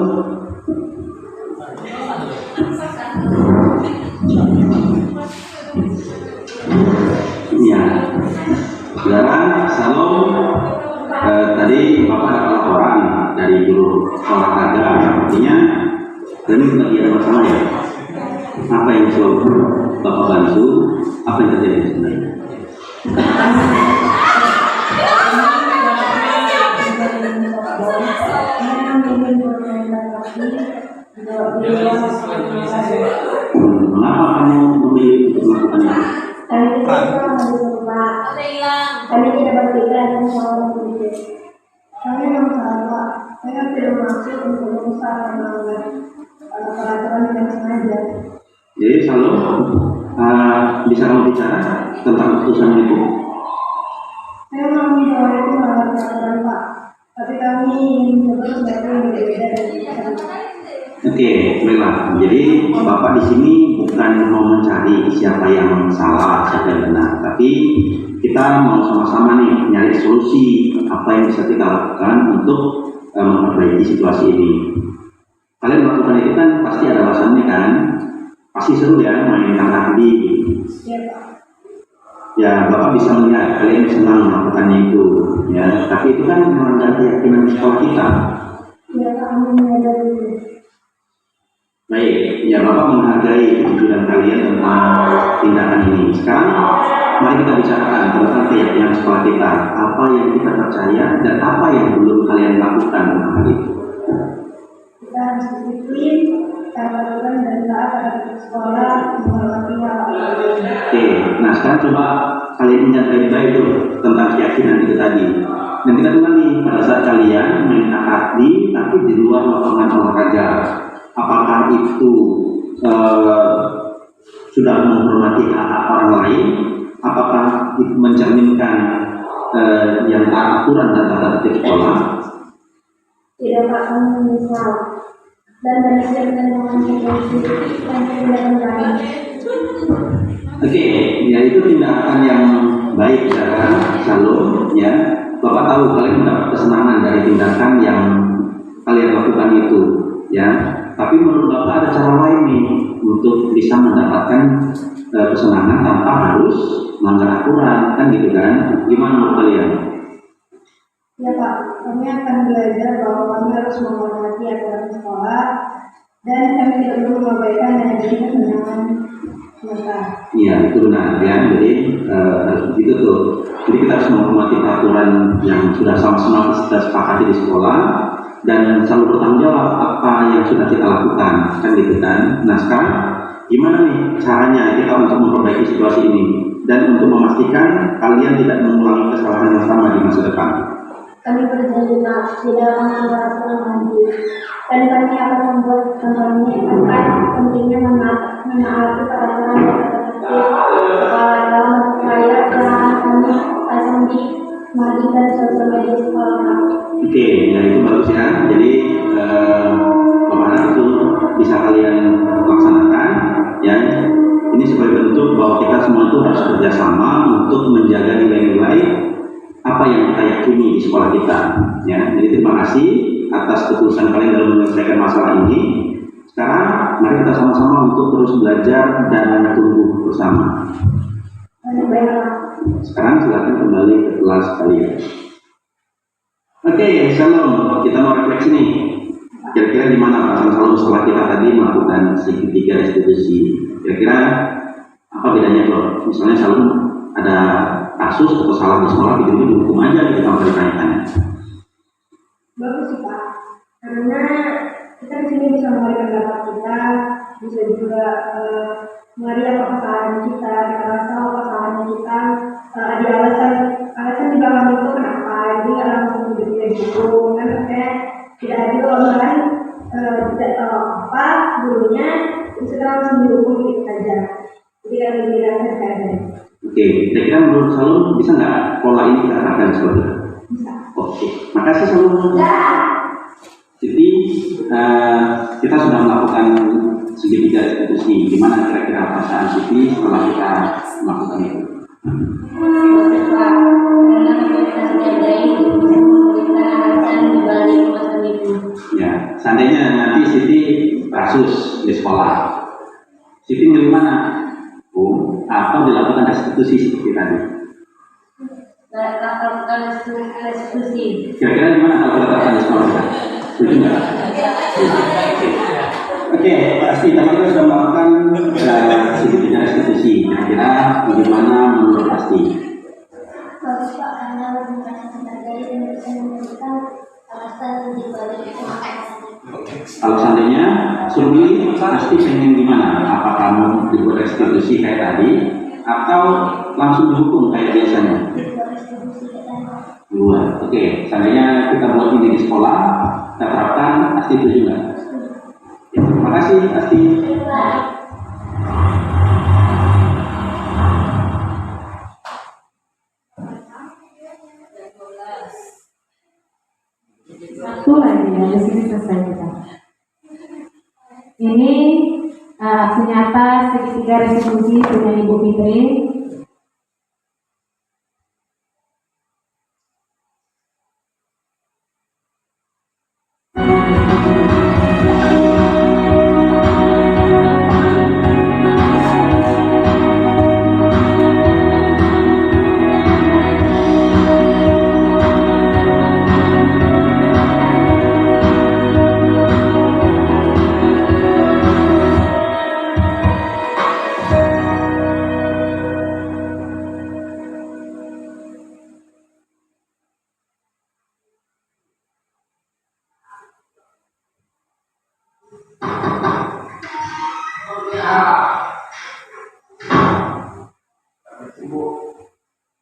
Ya, sekarang Salum, tadi Bapak ada laporan dari guru olahraga, artinya ini lagi ada masalah ya. Apa yang coba Bapak bantu? Apa yang terjadi sebenarnya? Mengapa kamu memilih untuk melakukan ini? Kami tidak berpikiran dan selalu berpikir. Kami memang salah, saya tidak maksud untuk merusak melanggar peraturan yang sengaja. Jadi Salum, bisa kamu bicara tentang keputusan itu? Saya memang bahwa itu melanggar peraturan Pak, tapi kami ingin mencoba sesuatu yang berbeda dari kita. Oke, baiklah. Jadi Bapak di sini bukan mau mencari siapa yang salah, siapa yang benar, tapi kita mau sama-sama nih nyari solusi apa yang bisa kita lakukan untuk memperbaiki situasi ini. Kalian melakukan itu kan pasti ada alasannya kan? Pasti seru ya main tangkap-tangkap Iya Pak. Ya, Bapak bisa melihat kalian senang melakukannya itu, ya. Tapi itu kan melanggar keyakinan sekolah kita. Iya Pak, kami menyadari itu. Baik, ya Bapak menghargai kejujuran kalian tentang tindakan ini. Sekarang mari kita bicarakan tentang keyakinan sekolah kita. Apa yang kita percaya dan apa yang belum kalian lakukan tentang hal itu. Kita harus disiplin, peraturan dan taat terhadap sekolah, menghormati hak. Oke, nah sekarang coba kalian ingat baik-baik itu tentang keyakinan itu tadi. Dan kita kembali pada saat kalian main akadi tapi di luar lapangan olahraga. Apakah itu sudah menghormati hak orang lain? Apakah itu mencerminkan yang aturan dan tata tertib sekolah? Tidak Pak, kami menyesal. Dan belajar dengan menghormati dan tidak mengganggu. Oke, ya itu tindakan yang baik cara Salum, ya. Bapak tahu kalian mendapat kesenangan dari tindakan yang kalian lakukan itu, ya. Tapi menurut Bapak ada cara lain nih untuk bisa mendapatkan kesenangan tanpa harus melanggar aturan, kan gitu kan? Gimana menurut kalian? Ya Pak, kami akan belajar bahwa kami harus menghormati aturan sekolah dan kami tidak perlu mengabaikan dan demi kesenangan semata. Iya, itu benar ya. Jadi harus begitu tuh. Jadi kita harus menghormati aturan yang sudah sama-sama kita sepakati di sekolah dan selalu bertanggung jawab apa yang sudah kita lakukan, kan gitu kan. Nah sekarang gimana nih caranya kita untuk memperbaiki situasi ini dan untuk memastikan kalian tidak mengulangi kesalahan yang sama di masa depan? Kami berjanji tidak melanggar aturan lagi dan kami akan membuat contohnya tentang pentingnya menaati peraturan dan tata tertib sekolah dalam berupaya dan kami pasang di mading dan sosial media sekolah. Oke, ya itu bagus ya. Jadi pemahaman itu bisa kalian laksanakan ya. Ini sebagai bentuk bahwa kita semua itu harus kerjasama untuk menjaga nilai-nilai apa yang kita yakini di sekolah kita ya. Jadi terima kasih atas ketulusan kalian dalam menyelesaikan masalah ini. Sekarang mari kita sama-sama untuk terus belajar dan tumbuh bersama. Sekarang silakan kembali ke kelas kalian. Oke, Shalom. Kita mau refleksi nih. Kira-kira di mana perasaan Shalom setelah kita tadi melakukan segitiga restitusi? Kira-kira apa bedanya kalau misalnya selalu ada kasus atau salah di sekolah, gitu dihukum aja gitu kalau ditanyakannya? Bagus sih Pak, karena kita di sini bisa mengeluarkan pendapat kita, bisa juga melihat apa kesalahan kita tahu kesalahan kita, ada alasan di dalam itu kenapa, jadi nggak langsung tidak dihukum, kan maksudnya tidak adil kalau misalkan tidak tahu apa gurunya bisa langsung dihukum gitu saja, jadi kan lebih rasa saja. Oke, kira-kira menurut Salun bisa nggak pola ini kita terapkan seperti itu? Bisa. Oke, makasih Salun. Jadi kita sudah melakukan segitiga institusi. Gimana kira-kira perasaan Siti setelah kita melakukan itu? Ya, seandainya nanti Siti kasus di sekolah, Siti milih mana? Atau dilakukan restitusi seperti tadi? Kira-kira gimana kalau kita terapkan di sekolah kita? Setuju nggak? Oke, pasti tadi kita sudah melakukan sedikitnya restitusi. Kira-kira bagaimana menurut pasti? Bagus Pak, karena lebih merasa menghargai dan bisa memberikan alasan di balik Kalau seandainya suruh milih, pasti pengen gimana? Apa kamu dibuat restitusi kayak tadi, atau langsung dihukum kayak biasanya? Dua. Oke, seandainya kita buat ini di sekolah, kita terapkan, pasti itu juga. Ya, terima kasih, pasti. Satu lagi ya, di sini selesai kita. Ini aksi nyata segitiga restitusi punya Ibu Fitri.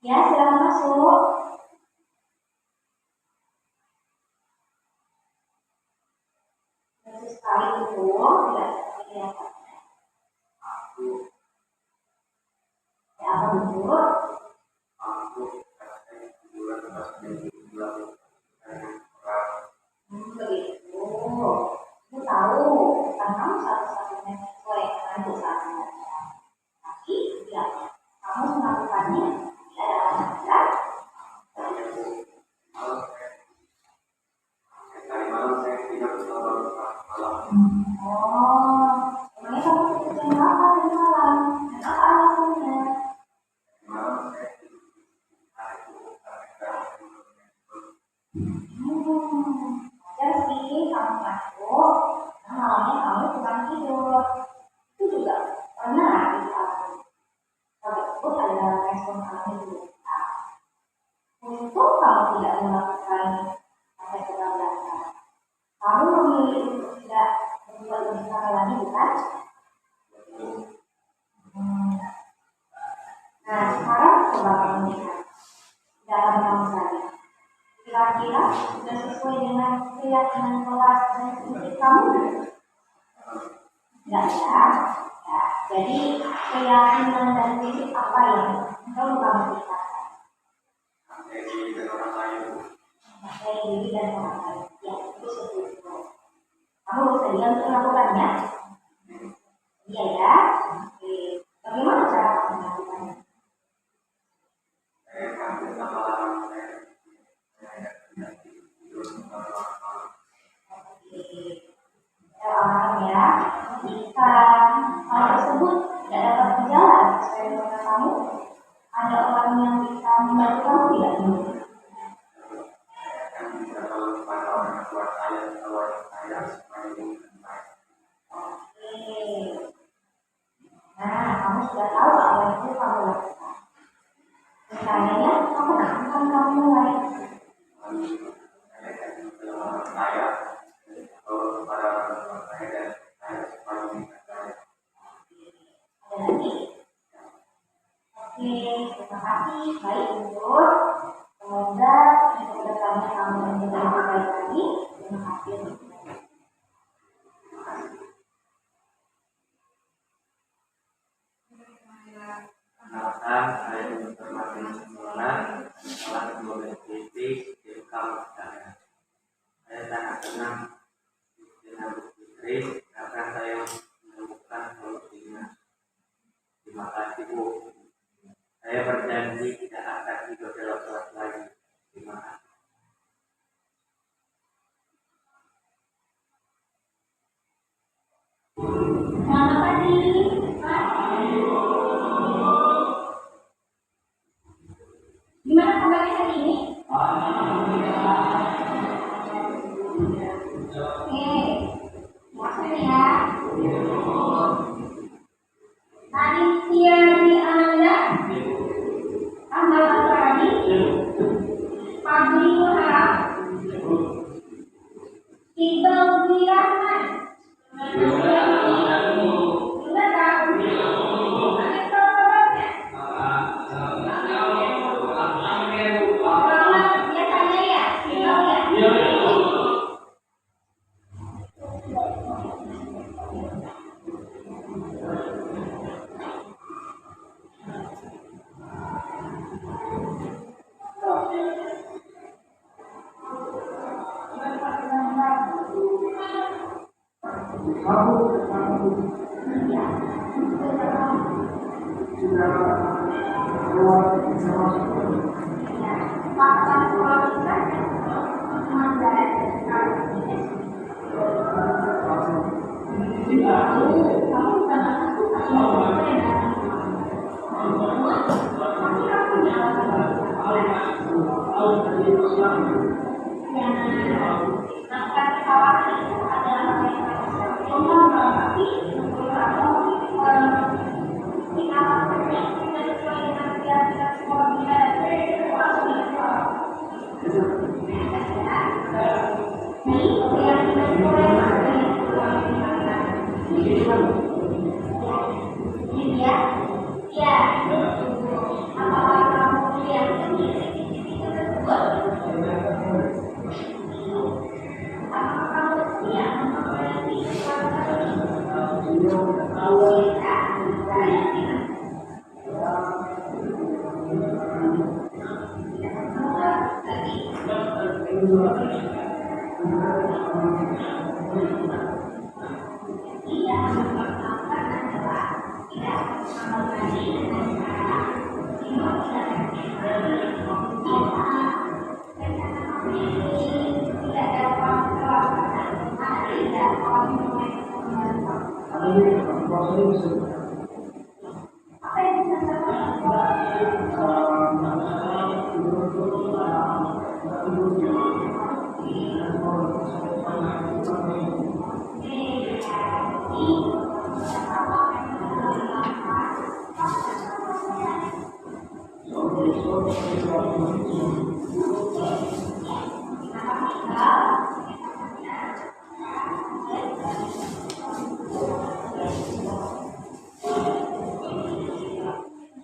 Ya, silakan masuk. Bagus sekali itu, tidak seperti yang ya, apa betul? Begitu. Aku tahu, karena kamu satu-satunya siswa yang mampu saat ini. Tapi, ya, kamu melakukannya tidak ada alasan berat. Oh, emangnya kamu kerja apa di malam? Dan apa alasannya? Wajar sih kamu ngantuk, karena malamnya kamu kurang tidur. Itu juga pernah dialami. Hal tersebut adalah respon kamu di kita. Untung kamu tidak melakukan sampai kebablasan. Kamu memilih untuk tidak berbuat lebih salah lagi, bukan? Nah, sekarang coba kamu lihat dalam kamu tadi. Kira-kira sudah sesuai dengan keyakinan kelas dan prinsip kamu? Tidak ya? Ya, jadi keyakinan dan prinsip apa yang perlu kamu tingkatkan? Percaya diri dan orang lain. Ya, itu setuju. Kamu bisa diam untuk melakukannya? Iya ya? Oke. Bagaimana cara kamu melakukannya? Ya, jika hal tersebut tidak dapat berjalan sesuai dengan kamu, ada orang yang bisa membantu kamu tidak? Oke. sudah tahu apa yang perlu kamu lakukan. Misalnya, kamu akan kamu mulai. Ada lagi? Oke, terima kasih. Baik, Ibu. Semoga untuk kedepannya kamu menjadi lebih baik lagi. Terima kasih. Perkenalkan, saya Dr. Martin Simbolan, salah satu titik di kampus saya. Saya sangat senang dengan Bu Fitri karena saya menemukan solusinya. Terima kasih Bu. Saya berjanji tidak akan hidup dalam kelas lagi. Terima kasih. Selamat pagi. Gimana kabarnya hari ini? Oke, maksudnya ya. Tadi Tiari Ananda, Ahmad Al-Farabi, Fadli Muharram, Iqbal Wirahman. Sudah tahu? Ada kabarnya? Selamat biasanya ya, Iqbal ya.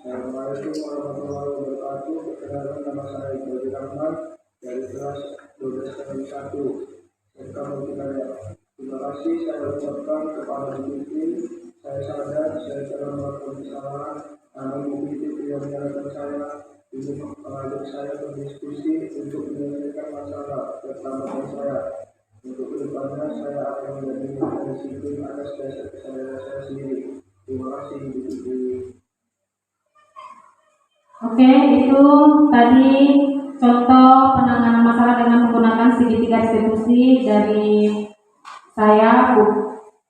Assalamualaikum warahmatullahi wabarakatuh. Perkenalkan, nama saya Iqbal Rahman dari kelas 12 KMI 1 SMK Multikarya. Terima kasih saya ucapkan kepada Bu Fitri. Saya sadar saya telah melakukan kesalahan, namun Bu Fitri tidak menyalahkan saya untuk mengajak saya berdiskusi untuk menyelesaikan masalah pertama saya. Untuk kedepannya saya akan menjadi disiplin atas dasar kesadaran saya sendiri. Terima kasih Bu Fitri. Oke, itu tadi contoh penanganan masalah dengan menggunakan segitiga distribusi dari saya,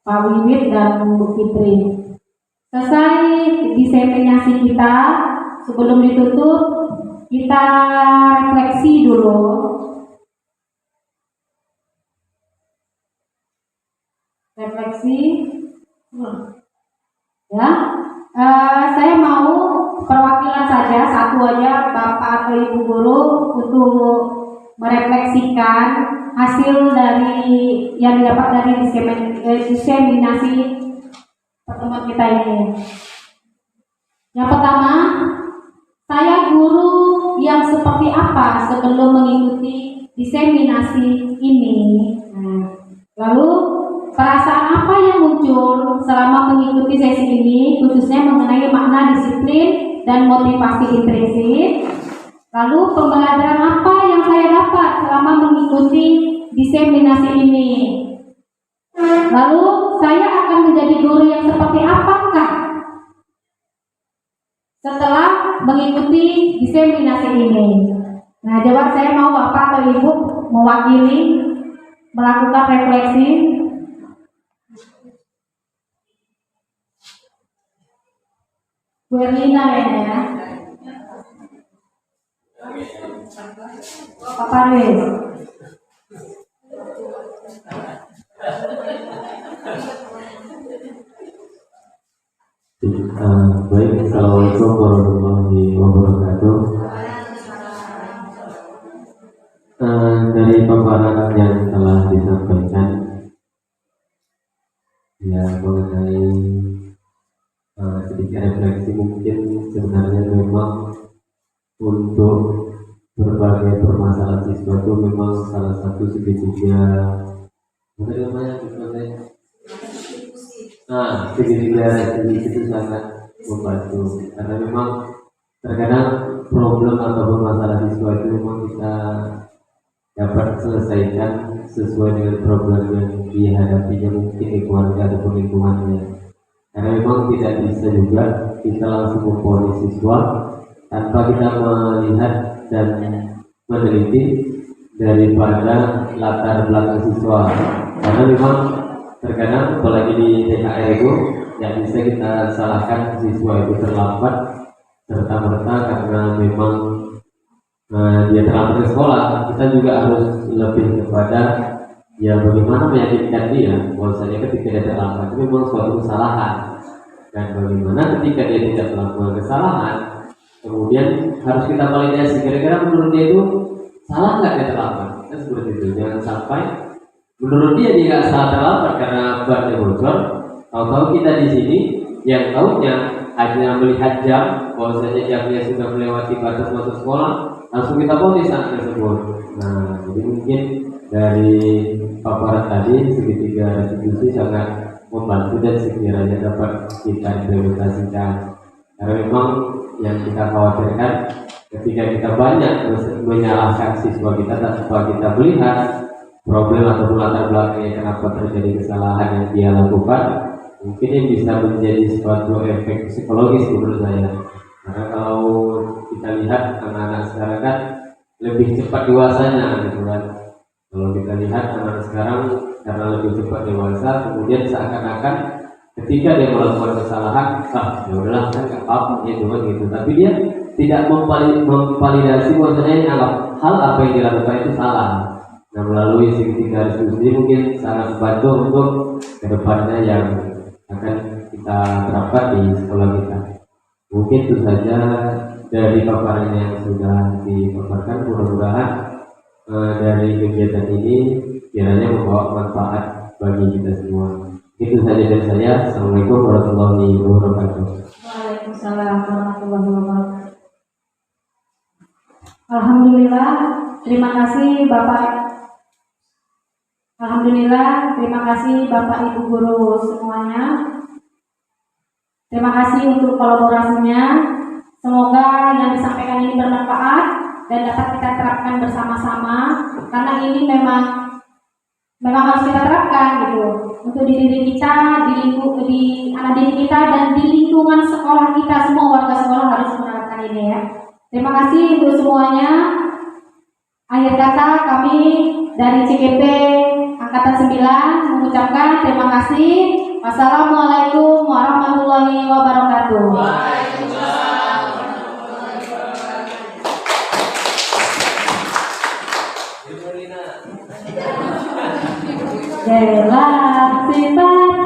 Pak Wiwit dan Bu Fitri. Selesai diseminasi kita, sebelum ditutup kita refleksi dulu. Refleksi, ya. Saya mau perwakilan saja, satu aja Bapak atau Ibu Guru untuk merefleksikan hasil dari yang didapat dari diseminasi pertemuan kita ini. Yang pertama, saya guru yang seperti apa sebelum mengikuti diseminasi ini. Lalu perasaan apa yang muncul selama mengikuti sesi ini, khususnya mengenai makna disiplin dan motivasi intrinsik. Lalu pembelajaran apa yang saya dapat selama mengikuti diseminasi ini. Lalu saya akan menjadi guru yang seperti apakah setelah mengikuti diseminasi ini. Nah, coba saya mau Bapak atau Ibu mewakili melakukan refleksi. Bu Erlina ya. Pak Parwes. Baik, Assalamualaikum warahmatullahi wabarakatuh. Dari paparan yang telah disampaikan ya mengenai sedikit refleksi, mungkin sebenarnya memang untuk berbagai permasalahan siswa itu memang salah satu segitiga segitiga itu sangat membantu, karena memang terkadang problem ataupun masalah siswa itu memang kita dapat selesaikan sesuai dengan problem yang dihadapinya mungkin di keluarga ataupun lingkungannya. Karena memang tidak bisa juga kita langsung memponis siswa tanpa kita melihat dan meneliti daripada latar belakang siswa. Karena memang terkadang apalagi di TKR itu yang bisa kita salahkan siswa itu terlambat serta-merta karena memang dia terlambat ke sekolah. Kita juga harus lebih kepada ya bagaimana meyakinkan dia bahwasanya ketika dia terlambat itu memang suatu kesalahan, dan bagaimana ketika dia tidak melakukan kesalahan kemudian harus kita validasi kira-kira menurut dia itu salah nggak dia terlambat. Kita seperti itu, jangan sampai menurut dia nggak salah terlambat karena bannya bocor, tahu-tahu kita di sini yang tahunya hanya melihat jam bahwasanya jamnya sudah melewati batas masuk sekolah, langsung kita ponis anak tersebut. Nah, jadi mungkin dari paparan tadi segitiga restitusi sangat membantu dan sekiranya dapat kita implementasikan. Karena memang yang kita khawatirkan ketika kita banyak menyalahkan siswa kita tanpa kita melihat problem ataupun latar belakangnya kenapa terjadi kesalahan yang dia lakukan, mungkin ini bisa menjadi suatu efek psikologis menurut saya. Karena kalau kita lihat anak-anak sekarang kan lebih cepat dewasanya gitu kan. Kalau kita lihat anak sekarang karena lebih cepat dewasa, kemudian seakan-akan ketika dia melakukan kesalahan, ya udahlah kan nggak apa-apa ya cuma gitu. Tapi dia tidak memvalidasi bahwasanya hal apa yang dilakukan itu salah. Nah, melalui segitiga diskusi mungkin sangat membantu untuk kedepannya yang akan kita terapkan di sekolah kita. Mungkin itu saja dari paparan yang sudah dipaparkan. Mudah-mudahan dari kegiatan ini kiranya membawa manfaat bagi kita semua. Itu saja dari saya. Assalamualaikum warahmatullahi wabarakatuh. Waalaikumsalam warahmatullahi wabarakatuh. Alhamdulillah, terima kasih Bapak. Alhamdulillah, terima kasih Bapak Ibu Guru semuanya. Terima kasih untuk kolaborasinya. Semoga yang disampaikan ini bermanfaat dan dapat kita terapkan bersama-sama, karena ini memang harus kita terapkan gitu untuk diri kita, di anak didik kita dan di lingkungan sekolah kita. Semua warga sekolah harus menerapkan ini ya. Terima kasih untuk semuanya. Akhir kata kami dari CGP Angkatan 9 mengucapkan terima kasih. Wassalamualaikum warahmatullahi wabarakatuh. Jelas sifat